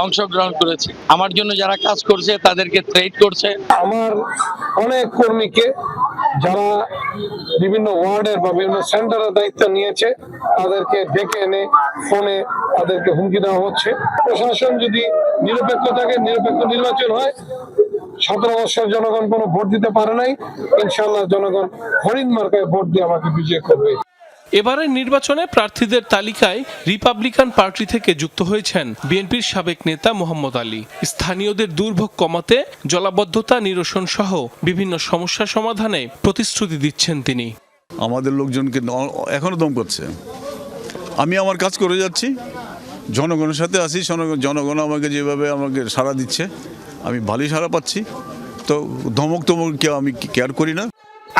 অংশগ্রহণ করেছি। আমার জন্য যারা কাজ করছে তাদেরকে থ্রেট করছে। আমার অনেক কর্মীকে যারা বিভিন্ন ওয়ার্ডের বা বিভিন্ন সেন্টারের দায়িত্ব নিয়েছে তাদেরকে ডেকে এনে ফোনে তাদেরকে হুমকি দেওয়া হচ্ছে। প্রশাসন যদি নিরপেক্ষ থাকে, নিরপেক্ষ নির্বাচন হয়। 17 বছর জনগণ কোনো ভোট দিতে পারে নাই, ইনশাআল্লাহ জনগণ হরিণ মার্কায় ভোট দিয়ে আমাকে বিজয় করবে। এবারের নির্বাচনে প্রার্থীদের তালিকায় রিপাবলিকান পার্টি থেকে যুক্ত হয়েছেন বিএনপির সাবেক নেতা মোহাম্মদ আলী। স্থানীয়দের দুর্ভোগ কমাতে জলাবদ্ধতা নিরসন সহ বিভিন্ন সমস্যা সমাধানে প্রতিশ্রুতি দিচ্ছেন তিনি। আমাদের লোকজনকে এখনো দম করছে। আমি আমার কাজ করে যাচ্ছি, জনগণের সাথে আছি। জনগণ আমাকে যেভাবে আমাকে সাড়া দিচ্ছে, আমি ভালোই সাড়া পাচ্ছি। তো ধমক আমি কেয়ার করি না।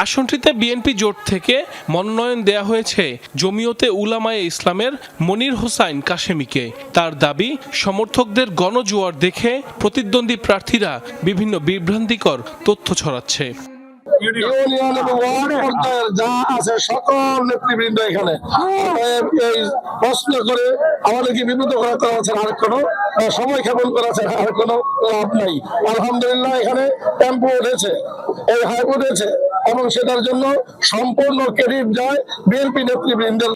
আসনটিতে বিএনপি জোট থেকে মনোনয়ন দেয়া হয়েছে জমিয়তে উলামায়ে ইসলামের মনির হোসাইন কাশেমিকে। তার দাবি, সমর্থকদের গণজোয়ার দেখে প্রতিদ্বন্দ্বী প্রার্থীরা বিভিন্ন বিভ্রান্তিকর তথ্য ছড়াচ্ছে। ইউনিয়ন এবং ওয়ার্ড পর্যায়ের যা আছে সকল নেতৃবৃন্দ এখানে এই প্রশ্ন করে আমাদেরকে বিব্রত করা আছে, আর কোনো সময় ক্ষেপণ করা আছে, আর কোনো লাভ নাই। আলহামদুলিল্লাহ এখানে টেম্পো উঠেছে, এই হাই উঠেছে এবং সেটার জন্য সম্পূর্ণ ক্রেডিট যায় বিএনপি নেতৃবৃন্দের।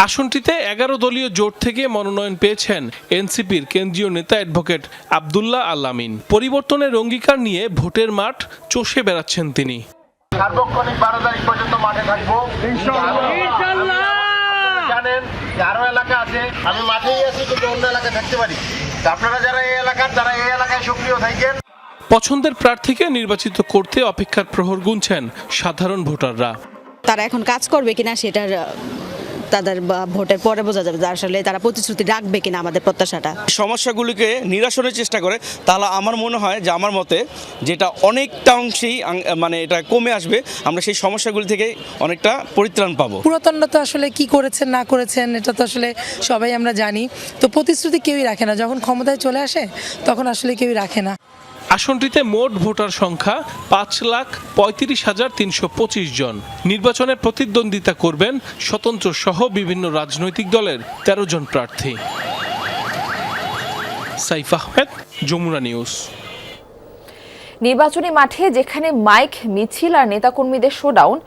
আসনটিতে 11 দলীয় জোট থেকে মনোনয়ন পেয়েছেন এনসিপির কেন্দ্রীয় নেতা অ্যাডভোকেট আব্দুল্লাহ আল আমিন। পরিবর্তনের অঙ্গীকার নিয়ে ভোটের মাঠ চষে বেড়াচ্ছেন তিনি। সার্বক্ষণিক 12 তারিখ পর্যন্ত মাঠে থাকবো ইনশাআল্লাহ। জানেন আরো এলাকা আছে, আমি মাঠেই আছি কিন্তু অন্য এলাকায় থাকতে পারি। আপনারা যারা এই এলাকার, তারা এই এলাকায় সক্রিয় থাকেন। পছন্দের প্রার্থীকে নির্বাচিত করতে অপেক্ষার প্রহর গুনছেন সাধারণ ভোটাররা। তারা এখন কাজ করবে কিনা সেটার তাদের ভোটের পরে বোঝা যাবে যে আসলে তারা প্রতিশ্রুতি রাখবে কিনা আমাদের প্রত্যাশাটা। সমস্যাগুলিকে নিরসনের চেষ্টা করে, তাহলে আমার মনে হয় যে আমার মতে যেটা অনেকটা অংশেই মানে এটা কমে আসবে, আমরা সেই সমস্যাগুলি থেকে অনেকটা পরিত্রাণ পাবো। পুরাতনরা তো আসলে কি করেছেন না করেছেন এটা তো আসলে সবাই আমরা জানি। তো প্রতিশ্রুতি কেউই রাখে না, যখন ক্ষমতায় চলে আসে তখন আসলে কেউই রাখে না। আসনটিতে মোট ভোটার সংখ্যা 5,35,325 জন। নির্বাচনে প্রতিদ্বন্দ্বিতা করবেন স্বতন্ত্র সহ বিভিন্ন রাজনৈতিক দলের 13 জন প্রার্থী। সাইফ আহমেদ, যমুনা নিউজ। নির্বাচনী মাঠে যেখানে মাইক, মিছিল আর নেতাকর্মীদের শোডাউন,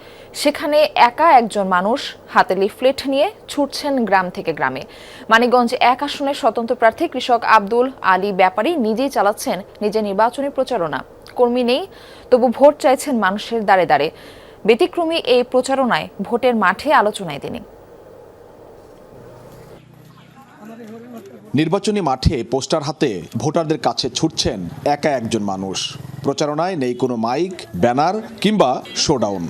সেখানে একা একজন মানুষ হাতে লিফলেট নিয়ে ছুটছেন গ্রাম থেকে গ্রামে। মানিকগঞ্জ 1 আসনের স্বতন্ত্র প্রার্থী কৃষক আব্দুল আলী ব্যাপারী নিজেই চালাচ্ছেন নিজের নির্বাচনী প্রচারণা। কর্মী নেই, তবু ভোট চাইছেন মানুষের দ্বারে দ্বারে। ব্যতিক্রমী এই প্রচারণায় ভোটের মাঠে আলোচনায় তিনি। নির্বাচনী মাঠে পোস্টার হাতে ভোটারদের কাছে ছুটছেন একা একজন মানুষ। প্রচারণায় নেই কোনো মাইক, ব্যানার কিংবা শোডাউন।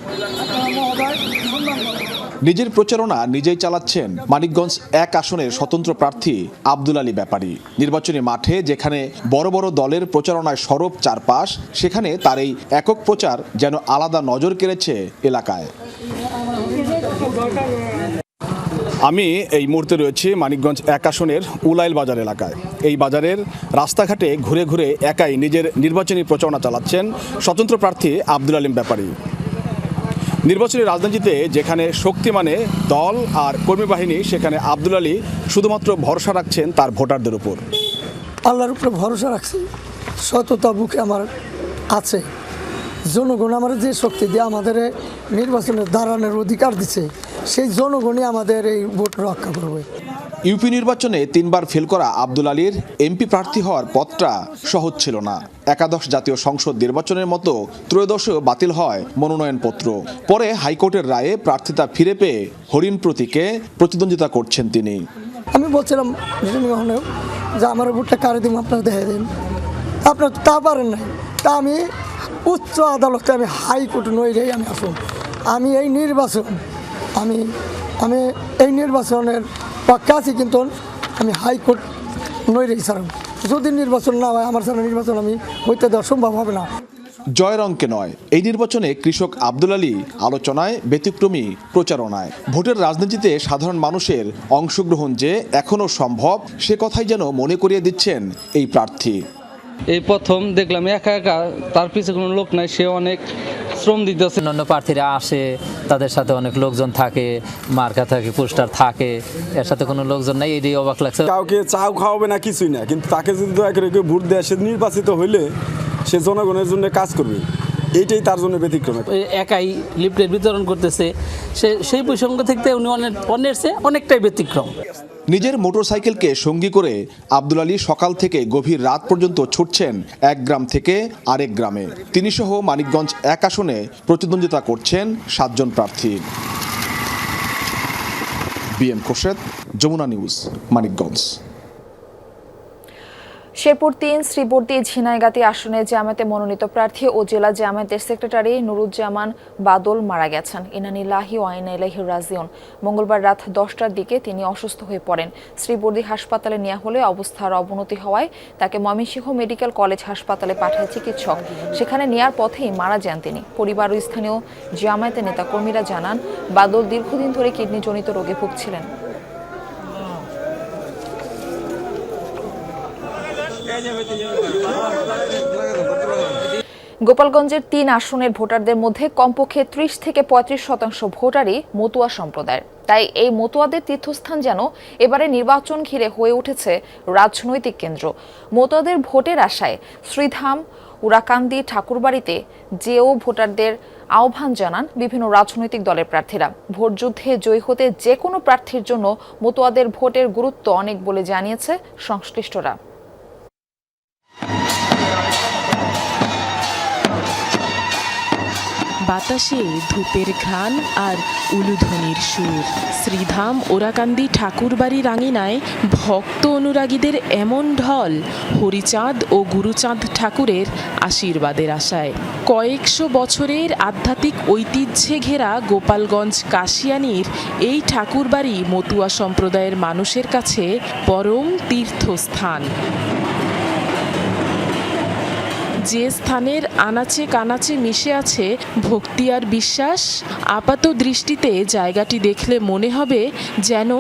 নিজের প্রচারণা নিজেই চালাচ্ছেন মানিকগঞ্জ 1 আসনের স্বতন্ত্র প্রার্থী আব্দুল আলী ব্যাপারী। নির্বাচনী মাঠে যেখানে বড় বড় দলের প্রচারণায় সরব চারপাশ, সেখানে তার এই একক প্রচার যেন আলাদা নজর কেড়েছে এলাকায়। আমি এই মুহূর্তে রয়েছি মানিকগঞ্জ 1 আসনের উলাইল বাজার এলাকায়। এই বাজারের রাস্তাঘাটে ঘুরে ঘুরে একাই নিজের নির্বাচনী প্রচারণা চালাচ্ছেন স্বতন্ত্র প্রার্থী আব্দুল আলীম ব্যাপারী। নির্বাচনী রাজনীতিতে যেখানে শক্তি মানে দল আর কর্মী বাহিনী, সেখানে আব্দুল আলী শুধুমাত্র ভরসা রাখছেন তার ভোটারদের উপর। আল্লাহর উপরে ভরসা রাখছি, সততা বুকে আমার আছে। জনগণ আমার যে শক্তি দিয়ে আমাদের নির্বাচনে দাঁড়ানোর অধিকার দিচ্ছে, সেই জনগণই আমাদের এই ভোট রক্ষা করবে। ইউপি নির্বাচনে 3 বার ফেল করা আব্দুল আলীর এমপি প্রার্থী হওয়ার পথটা সহজ ছিল না। একাদশ জাতীয় সংসদ নির্বাচনের মতো ত্রয়োদশেও বাতিল হয় মনোনয়নপত্র। পরে হাইকোর্টের রায়ে প্রার্থিতা ফিরে পেয়ে হরিণ প্রতীকে প্রতিদ্বন্দ্বিতা করছেন তিনি। আমি বলছিলাম যে আমার ভোটটা কারে দিব, আপনারা দেখে দিন। আপনার তা পারেন নাই, তা আমি উচ্চ আদালতে, আমি হাইকোর্ট নইরেই আমি আসুন। আমি এই নির্বাচনের পক্ষে আছি, কিন্তু আমি হাইকোর্ট নইরেই ছাড়ব। যদি নির্বাচন না হয়, আমার সারা নির্বাচন আমি হইতে দেওয়া সম্ভব হবে না। জয়ের অঙ্কে নয়, এই নির্বাচনে কৃষক আব্দুল আলী আলোচনায়, ব্যতিক্রমী প্রচারণায়। ভোটের রাজনীতিতে সাধারণ মানুষের অংশগ্রহণ যে এখনও সম্ভব, সে কথাই যেন মনে করিয়ে দিচ্ছেন এই প্রার্থী। এই প্রথম দেখলাম একা একা, তার পিছনে কোনো লোক নাই, সে অনেক শ্রম দিতেছে। অন্য প্রার্থীরা আসে, তাদের সাথে অনেক লোকজন থাকে, মার্কা থাকে, পোস্টার থাকে, এর সাথে কোনো লোকজন নাই, এটাই অবাক লাগছে। কাউকে চাও খাওয়াবে না, কিছুই না, কিন্তু তাকে যদি দয়া করে কেউ ভোট দেয়, সে নির্বাচিত হইলে সে জনগণের জন্য কাজ করবে, এইটাই তার জন্য ব্যতিক্রম। একাই লিফলেট বিতরণ করতেছে, সেই প্রসঙ্গ থেকে উনি অনেকটাই ব্যতিক্রম। নিজের মোটরসাইকেলকে সঙ্গী করে আব্দুল আলী সকাল থেকে গভীর রাত পর্যন্ত ছুটছেন এক গ্রাম থেকে আরেক গ্রামে। তিনি সহ মানিকগঞ্জ 1 আসনে প্রতিদ্বন্দ্বিতা করছেন 7 জন প্রার্থী। BM Khorshed, Jamuna News, Manikganj. শেরপুর 3 শ্রীবর্দী ঝিনাইগাতি আসনে জামায়াতে মনোনীত প্রার্থী ও জেলা জামায়াতের সেক্রেটারি নুরুজ্জামান বাদল মারা গেছেন। ইনানিল্লাহি ওয়া ইন্না ইলাইহি রাজিউন। মঙ্গলবার রাত 10টার দিকে তিনি অসুস্থ হয়ে পড়েন। শ্রীবর্দী হাসপাতালে নেওয়া হলে অবস্থার অবনতি হওয়ায় তাকে ময়মনসিংহ মেডিকেল কলেজ হাসপাতালে পাঠায় চিকিৎসক। সেখানে নেয়ার পথেই মারা যান তিনি। পরিবার ও স্থানীয় জামায়াতের নেতাকর্মীরা জানান, বাদল দীর্ঘদিন ধরে কিডনিজনিত রোগে ভুগছিলেন। গোপালগঞ্জের 3 আসনের ভোটারদের মধ্যে কমপক্ষে 30 থেকে 35% ভোটারই মতুয়া সম্প্রদায়ের। তাই এই মতুয়াদের তীর্থস্থান যেন এবারে নির্বাচন ঘিরে হয়ে উঠেছে রাজনৈতিক কেন্দ্র। মতুয়াদের ভোটের আশায় শ্রীধাম, উরাকান্দি, ঠাকুরবাড়িতে যেও ভোটারদের আহ্বান জানান বিভিন্ন রাজনৈতিক দলের প্রার্থীরা। ভোটযুদ্ধে জয়ী হতে যে কোনো প্রার্থীর জন্য মতুয়াদের ভোটের গুরুত্ব অনেক বলে জানিয়েছে সংশ্লিষ্টরা। বাতাসে ধূপের ঘ্রাণ আর উলুধ্বনির সুর। শ্রীধাম, ওরাকান্দি, ঠাকুরবাড়ির আঙিনায় ভক্ত অনুরাগীদের এমন ঢল হরিচাঁদ ও গুরুচাঁদ ঠাকুরের আশীর্বাদের আশায়। কয়েকশো বছরের আধ্যাত্মিক ঐতিহ্যে ঘেরা গোপালগঞ্জ কাশিয়ানীর এই ঠাকুরবাড়ি মতুয়া সম্প্রদায়ের মানুষের কাছে পরম তীর্থস্থান। যে স্থানের আনাচে কানাচে মিশে আছে ভক্তি আর বিশ্বাস, আপাত দৃষ্টিতে জায়গাটি দেখলে মনে হবে যেন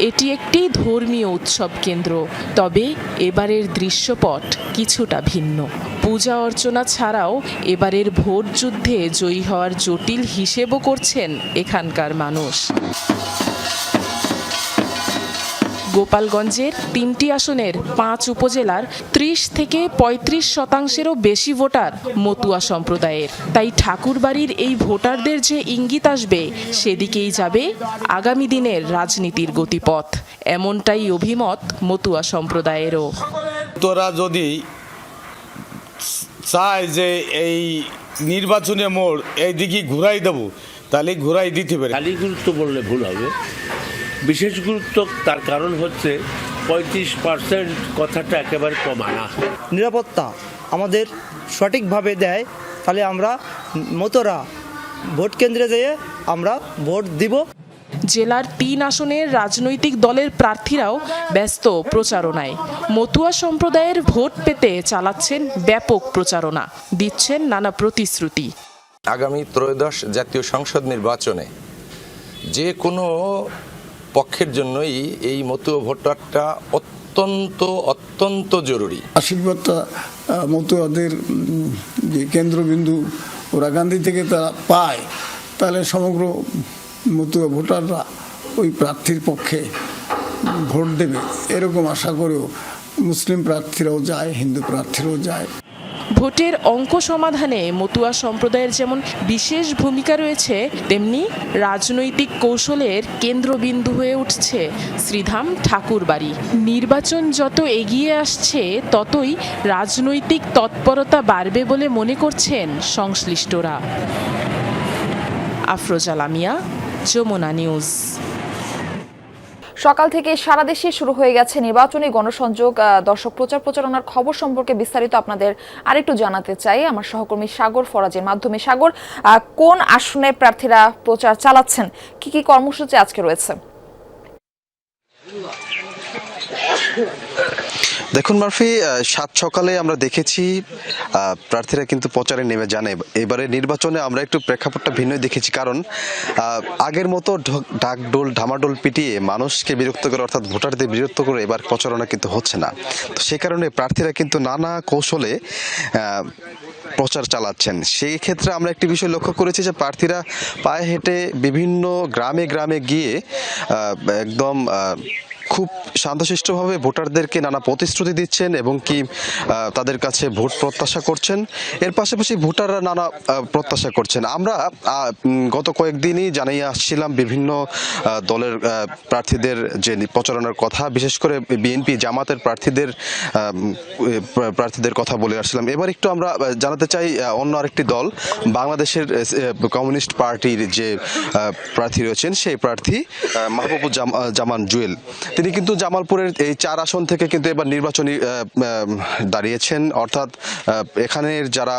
এটি একটি ধর্মীয় উৎসব কেন্দ্র। তবে এবারের দৃশ্যপট কিছুটা ভিন্ন। পূজা অর্চনা ছাড়াও এবারের ভোট যুদ্ধে জয়ী হওয়ার জটিল হিসেবও করছেন এখানকার মানুষ। গোপালগঞ্জের 3টি আসনের 5 উপজেলার 30 থেকে 35%-এরও বেশি ভোটার মতুয়া সম্প্রদায়ের। তাই ঠাকুরবাড়ির এই ভোটারদের যে ইঙ্গিত আসবে, সেদিকেই যাবে আগামী দিনের রাজনীতির গতিপথ। এমনটাই অভিমত মতুয়া সম্প্রদায়েরও। তোরা যদি চায় যে এই নির্বাচনে মোড় এই দিকে ঘুরাই দেবো, তাহলে ঘুরাই দিতে পারে। খালি গুরুত্ব বললে ভুল হবে। বিশেষ গুরুত্ব তার কারণ হচ্ছে 35% কথাটা একেবারে কমানা। নিরাপত্তা আমাদের সঠিকভাবে দেয়, তাহলে আমরা মতরা ভোট কেন্দ্রে যেয়ে আমরা ভোট দিব। জেলার 3 আসনের রাজনৈতিক দলের প্রার্থীরাও ব্যস্ত প্রচারণায়। মতুয়া সম্প্রদায়ের ভোট পেতে চালাচ্ছেন ব্যাপক প্রচারণা, দিচ্ছেন নানা প্রতিশ্রুতি। আগামী ত্রয়োদশ জাতীয় সংসদ নির্বাচনে যে কোনো পক্ষের জন্যই এই মতুয়া ভোটারটা অত্যন্ত জরুরি। আশীর্বাদটা মতুয়াদের যে কেন্দ্রবিন্দু ওরাকান্দি থেকে তারা পায়, তাহলে সমগ্র মতুয়া ভোটাররা ওই প্রার্থীর পক্ষে ভোট দেবে, এরকম আশা করেও মুসলিম প্রার্থীরাও যায়, হিন্দু প্রার্থীরাও যায়। ভোটের অঙ্ক সমাধানে মতুয়া সম্প্রদায়ের যেমন বিশেষ ভূমিকা রয়েছে, তেমনি রাজনৈতিক কৌশলের কেন্দ্রবিন্দু হয়ে উঠছে শ্রীধাম ঠাকুরবাড়ি। নির্বাচন যত এগিয়ে আসছে ততই রাজনৈতিক তৎপরতা বাড়বে বলে মনে করছেন সংশ্লিষ্টরা। আফরোজা লামিয়া, যমুনা নিউজ। সকাল থেকে সারা দেশে শুরু হয়ে গেছে নির্বাচনী গণসংযোগ। দর্শক, প্রচারণার খবর সম্পর্কে বিস্তারিত আপনাদের আরেকটু জানাতে চাই আমার সহকর্মী সাগর ফরাজের মাধ্যমে। সাগর, কোন আসনে প্রার্থীরা প্রচার চালাচ্ছেন, কি কি কর্মসূচি আজকে রয়েছে? দেখুন মারফি, সাত সকালে আমরা দেখেছি প্রার্থীরা কিন্তু প্রচারে নেমে যান। এবারে নির্বাচনে আমরা একটু প্রেক্ষাপটটা ভিন্নই দেখেছি, কারণ আগের মতো ঢাকঢোল ঢামাঢোল পিটিয়ে মানুষকে বিরক্ত করে, অর্থাৎ ভোটারদের বিরক্ত করে এবার প্রচারণা কিন্তু হচ্ছে না। তো সে কারণে প্রার্থীরা কিন্তু নানা কৌশলে প্রচার চালাচ্ছেন। সেই ক্ষেত্রে আমরা একটি বিষয় লক্ষ্য করেছি যে প্রার্থীরা পায়ে হেঁটে বিভিন্ন গ্রামে গ্রামে গিয়ে একদম খুব শান্তশিষ্টভাবে ভোটারদেরকে নানা প্রতিশ্রুতি দিচ্ছেন এবং কি তাদের কাছে ভোট প্রত্যাশা করছেন। এর পাশাপাশি ভোটাররা নানা প্রত্যাশা করছেন। আমরা গত কয়েকদিনই জানিয়ে আসছিলাম বিভিন্ন দলের প্রার্থীদের যে প্রচারণার কথা, বিশেষ করে বিএনপি জামাতের প্রার্থীদের কথা বলে আসছিলাম। এবার একটু আমরা জানাতে চাই অন্য আরেকটি দল, বাংলাদেশের কমিউনিস্ট পার্টির যে প্রার্থী রয়েছেন সেই প্রার্থী মাহবুবুজ্জামান জুয়েল। তিনি কিন্তু জামালপুরের এই 4 আসন থেকে কিন্তু এবার নির্বাচনী দাঁড়িয়েছেন, অর্থাৎ এখানের যারা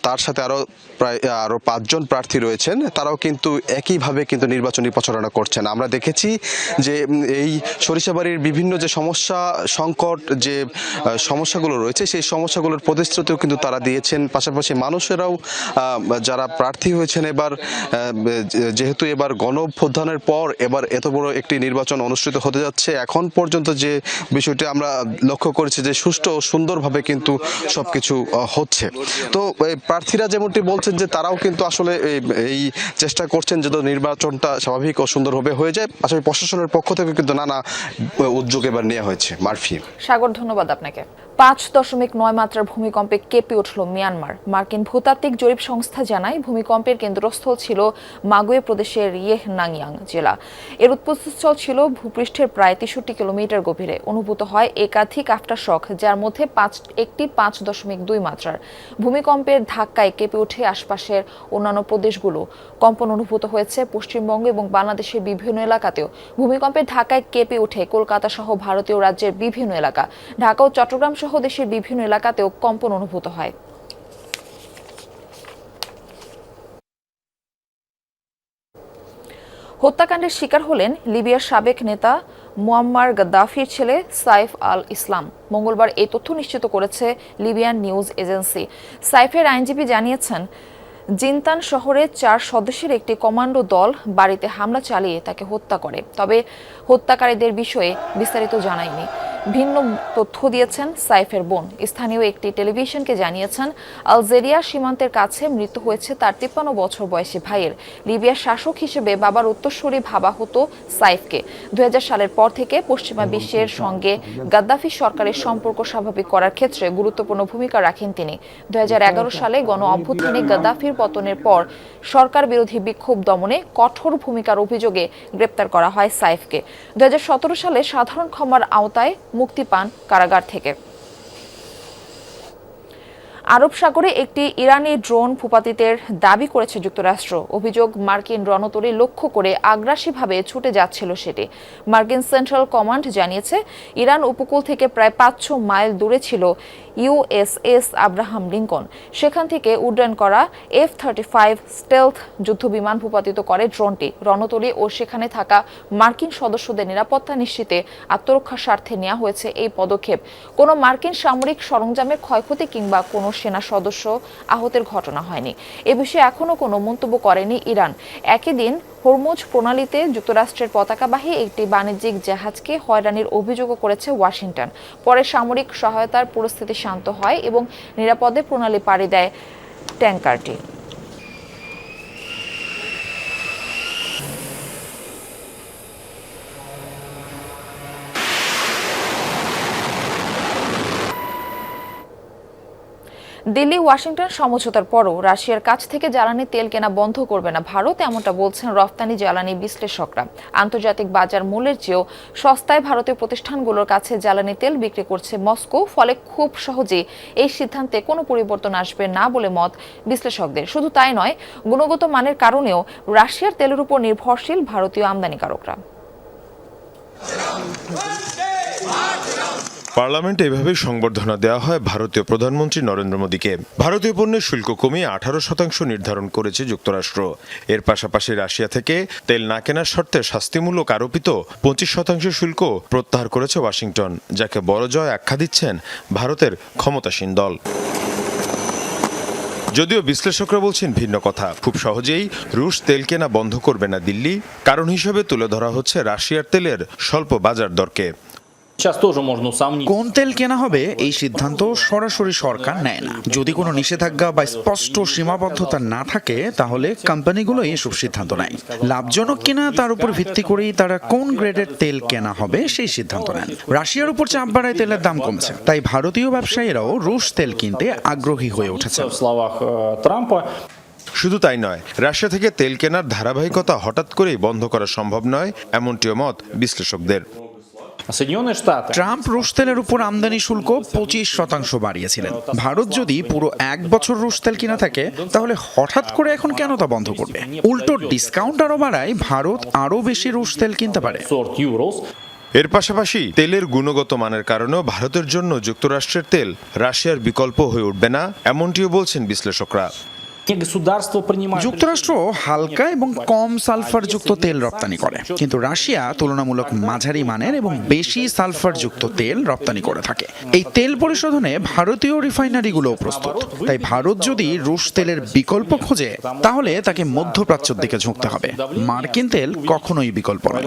তার সাথে আরো 5 জন প্রার্থী রয়েছেন তারাও কিন্তু একইভাবে কিন্তু নির্বাচনী প্রচারণা করছেন। আমরা দেখেছি যে এই সরিষাবাড়ির বিভিন্ন যে সমস্যা সংকট যে সমস্যাগুলো রয়েছে সেই সমস্যাগুলোর প্রতিশ্রুতিও কিন্তু তারা দিয়েছেন। পাশাপাশি মানুষেরাও যারা প্রার্থী হয়েছেন এবার, যেহেতু এবার গণ অভ্যুত্থানের পর এবার এত বড় একটি নির্বাচন অনুষ্ঠিত হতে যাচ্ছে, এখন পর্যন্ত যে বিষয়টি আমরা লক্ষ্য করেছি যে সুষ্ঠু ও সুন্দরভাবে কিন্তু সবকিছু হচ্ছে। তো প্রার্থীরা যেমনটি বলছেন যে তারাও কিন্তু আসলে এই চেষ্টা করছেন যেন নির্বাচনটা স্বাভাবিক ও সুন্দরভাবে হয়ে যায়। আসলে প্রশাসনের পক্ষ থেকে কিন্তু নানা উদ্যোগ এবার নেওয়া হয়েছে। মারফি। সাগর, ধন্যবাদ আপনাকে। 5.9 মাত্রার ভূমিকম্পে কেঁপে উঠল মিয়ানমার। মার্কিন ভূতাত্ত্বিক জরিপ সংস্থা জানায় ভূমিকম্পের কেন্দ্রস্থল ছিল মাগুয়ে প্রদেশের ইয়েহনাংয়াং জেলা। এর উৎপত্তিস্থল ছিল ভূপৃষ্ঠের প্রায় 63 কিলোমিটার গভীরে। অনুভূত হয় একাধিক আফটারশক, যার মধ্যে 5.2 মাত্রার। ভূমিকম্পের ধাক্কায় কেঁপে ওঠে আশপাশের অন্যান্য প্রদেশগুলো। কম্পন অনুভূত হয়েছে পশ্চিমবঙ্গ এবং বাংলাদেশের বিভিন্ন এলাকাতেও। ভূমিকম্পের ধাক্কায় কেঁপে ওঠে কলকাতা সহ ভারতীয় রাজ্যের বিভিন্ন এলাকা। ঢাকা ও চট্টগ্রাম সহ দেশের বিভিন্ন এলাকাতেও কম্পন অনুভূত হয়। হত্যাকাণ্ডের শিকার হলেন লিবিয়ার সাবেক নেতা মুয়াম্মার গাদ্দাফির ছেলে সাইফ আল ইসলাম। মঙ্গলবার এই তথ্য নিশ্চিত করেছে লিবিয়ান নিউজ এজেন্সি। সাইফের আইনজীবী জানিয়েছেন, জিনতান শহরে 4 সদস্যের একটি কমান্ডো দল বাড়িতে হামলা চালিয়ে তাকে হত্যা করে। তবে হত্যাকারীদের বিষয়ে বিস্তারিত জানায়নি। ভিন্ন তথ্য দিয়েছেন সাইফের বোন। স্থানীয় একটি টেলিভিশনকে জানিয়েছেন, আলজেরিয়া সীমান্তের কাছে মৃত্যু হয়েছে তার 53 বছর বয়সী ভাইয়ের। লিবিয়ার শাসক হিসেবে বাবার উত্তরসূরি ভাবা হতো সাইফকে। 2000 সালের পর থেকে পশ্চিমা বিশ্বের সঙ্গে গাদ্দাফি সরকারের সম্পর্ক স্বাভাবিক করার ক্ষেত্রে গুরুত্বপূর্ণ ভূমিকা রাখেন তিনি। 2011 সালে গণ অভ্যুত্থানে গাদ্দাফির পতনের পর সরকার বিরোধী বিক্ষোভ দমনে কঠোর ভূমিকার অভিযোগে গ্রেপ্তার করা হয় সাইফকে। 2017 সালে সাধারণ ক্ষমার আওতায় মুক্তি পান কারাগার থেকে। আরব সাগরে একটি ইরানি ড্রোন ভূপাতিতের দাবি করেছে যুক্তরাষ্ট্র। অভিযোগ, মার্কিন রণতরী লক্ষ্য করে আগ্রাসীভাবে ছুটে যাচ্ছিল সেটি। মার্কিন সেন্ট্রাল কমান্ড জানিয়েছে, ইরান উপকূল থেকে প্রায় 500 মাইল দূরে ছিল ইউএসএস আব্রাহাম লিঙ্কন। সেখান থেকে উড্ডয়ন করা F-35 স্টেলথ যুদ্ধবিমান ভূপাতিত করে ড্রোনটি। রণতরী ও সেখানে থাকা মার্কিন সদস্যদের নিরাপত্তা নিশ্চিতে আত্মরক্ষার স্বার্থে নেওয়া হয়েছে এই পদক্ষেপ। কোনো মার্কিন সামরিক সরঞ্জামের ক্ষয়ক্ষতি কিংবা কোনো সেনা সদস্য আহতের ঘটনা হয়নি। এ বিষয়ে এখনো কোনো মন্তব্য করেনি ইরান। একই দিন হরমুজ প্রণালীতে যুক্তরাষ্ট্রের পতাকাবাহী একটি বাণিজ্যিক জাহাজকে হয়রানির অভিযোগও করেছে ওয়াশিংটন। পরে সামরিক সহায়তার পরিস্থিতি শান্ত হয় এবং নিরাপদে প্রণালী পাড়ি দেয় ট্যাঙ্কারটি। দিল্লি ওয়াশিংটন সমঝোতার পরও রাশিয়ার কাছ থেকে জ্বালানি তেল কেনা বন্ধ করবে না ভারত, এমনটা বলছেন রফতানি জ্বালানি বিশ্লেষকরা। আন্তর্জাতিক বাজার মূল্যের চেয়েও সস্তায় ভারতীয় প্রতিষ্ঠানগুলোর কাছে জ্বালানি তেল বিক্রি করছে মস্কো, ফলে খুব সহজেই এই সিদ্ধান্তে কোনো পরিবর্তন আসবে না বলে মত বিশ্লেষকদের। শুধু তাই নয়, গুণগত মানের কারণেও রাশিয়ার তেলের উপর নির্ভরশীল ভারতীয় আমদানিকারকরা। পার্লামেন্টে এভাবেই সংবর্ধনা দেওয়া হয় ভারতীয় প্রধানমন্ত্রী নরেন্দ্র মোদীকে। ভারতীয় পণ্যের শুল্ক কমিয়ে 18% নির্ধারণ করেছে যুক্তরাষ্ট্র। এর পাশাপাশি রাশিয়া থেকে তেল না কেনার শর্তে শাস্তিমূলক আরোপিত 25% শুল্ক প্রত্যাহার করেছে ওয়াশিংটন, যাকে বড় জয় আখ্যা দিচ্ছেন ভারতের ক্ষমতাসীন দল। যদিও বিশ্লেষকরা বলছেন ভিন্ন কথা। খুব সহজেই রুশ তেল কেনা বন্ধ করবে না দিল্লি, কারণ হিসেবে তুলে ধরা হচ্ছে রাশিয়ার তেলের স্বল্প বাজার দরকে। কোন তেল কেনা হবে এই সিদ্ধান্ত সরাসরি সরকার নেয় না। যদি কোনো নিষেধাজ্ঞা বা স্পষ্ট সীমাবদ্ধতা না থাকে তাহলে কোম্পানিগুলো এসব সিদ্ধান্ত নেয়। লাভজনক কিনা তার উপর ভিত্তি করেই তারা কোন গ্রেডের তেল কেনা হবে সেই সিদ্ধান্ত নেন। রাশিয়ার উপর চাপ বাড়ায় তেলের দাম কমছে, তাই ভারতীয় ব্যবসায়ীরাও রুশ তেল কিনতে আগ্রহী হয়ে উঠেছে। শুধু তাই নয়, রাশিয়া থেকে তেল কেনার ধারাবাহিকতা হঠাৎ করেই বন্ধ করা সম্ভব নয়, এমনটিও মত বিশ্লেষকদের। ট্রাম্প রুশ তেলের উপর আমদানি শুল্ক 25% বাড়িয়েছিলেন। ভারত যদি পুরো 1 বছর রুশ তেল কিনা থাকে তাহলে হঠাৎ করে এখন কেন তা বন্ধ করবে? উল্টো ডিসকাউন্ট আরো বাড়ায় ভারত আরো বেশি রুশ তেল কিনতে পারে। এর পাশাপাশি তেলের গুণগত মানের কারণেও ভারতের জন্য যুক্তরাষ্ট্রের তেল রাশিয়ার বিকল্প হয়ে উঠবে না, এমনটিও বলছেন বিশ্লেষকরা। যুক্তরাষ্ট্র হালকা এবং কম সালফারযুক্ত তেল রপ্তানি করে, কিন্তু রাশিয়া তুলনামূলক মাঝারি মানের এবং বেশি সালফারযুক্ত তেল রপ্তানি করে থাকে। এই তেল পরিশোধনে ভারতীয় রিফাইনারিগুলোও প্রস্তুত। তাই ভারত যদি রুশ তেলের বিকল্প খোঁজে তাহলে তাকে মধ্যপ্রাচ্যের দিকে ঝুঁকতে হবে। মার্কিন তেল কখনোই বিকল্প নয়।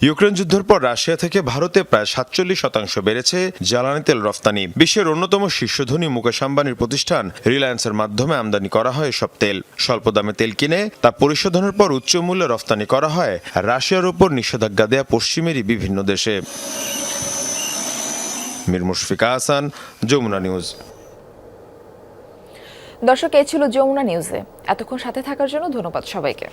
ইউক্রেন যুদ্ধের পর রাশিয়া থেকে ভারতে প্রায় 47% বেড়েছে জ্বালানি তেল রফতানি। বিশ্বের অন্যতম শীর্ষধনী মুকেশ আম্বানির প্রতিষ্ঠান রিলায়েন্সের মাধ্যমে আমদানি করা হয় এসব তেল। স্বল্প দামে তেল কিনে তা পরিশোধনের পর উচ্চ মূল্যে রফতানি করা হয় রাশিয়ার উপর নিষেধাজ্ঞা দেয়া পশ্চিমেরই বিভিন্ন দেশে। মীর মুশফিকা হাসান, যমুনা নিউজ। দর্শক, এই ছিল যমুনা নিউজে। এতক্ষণ সাথে থাকার জন্য ধন্যবাদ সবাইকে।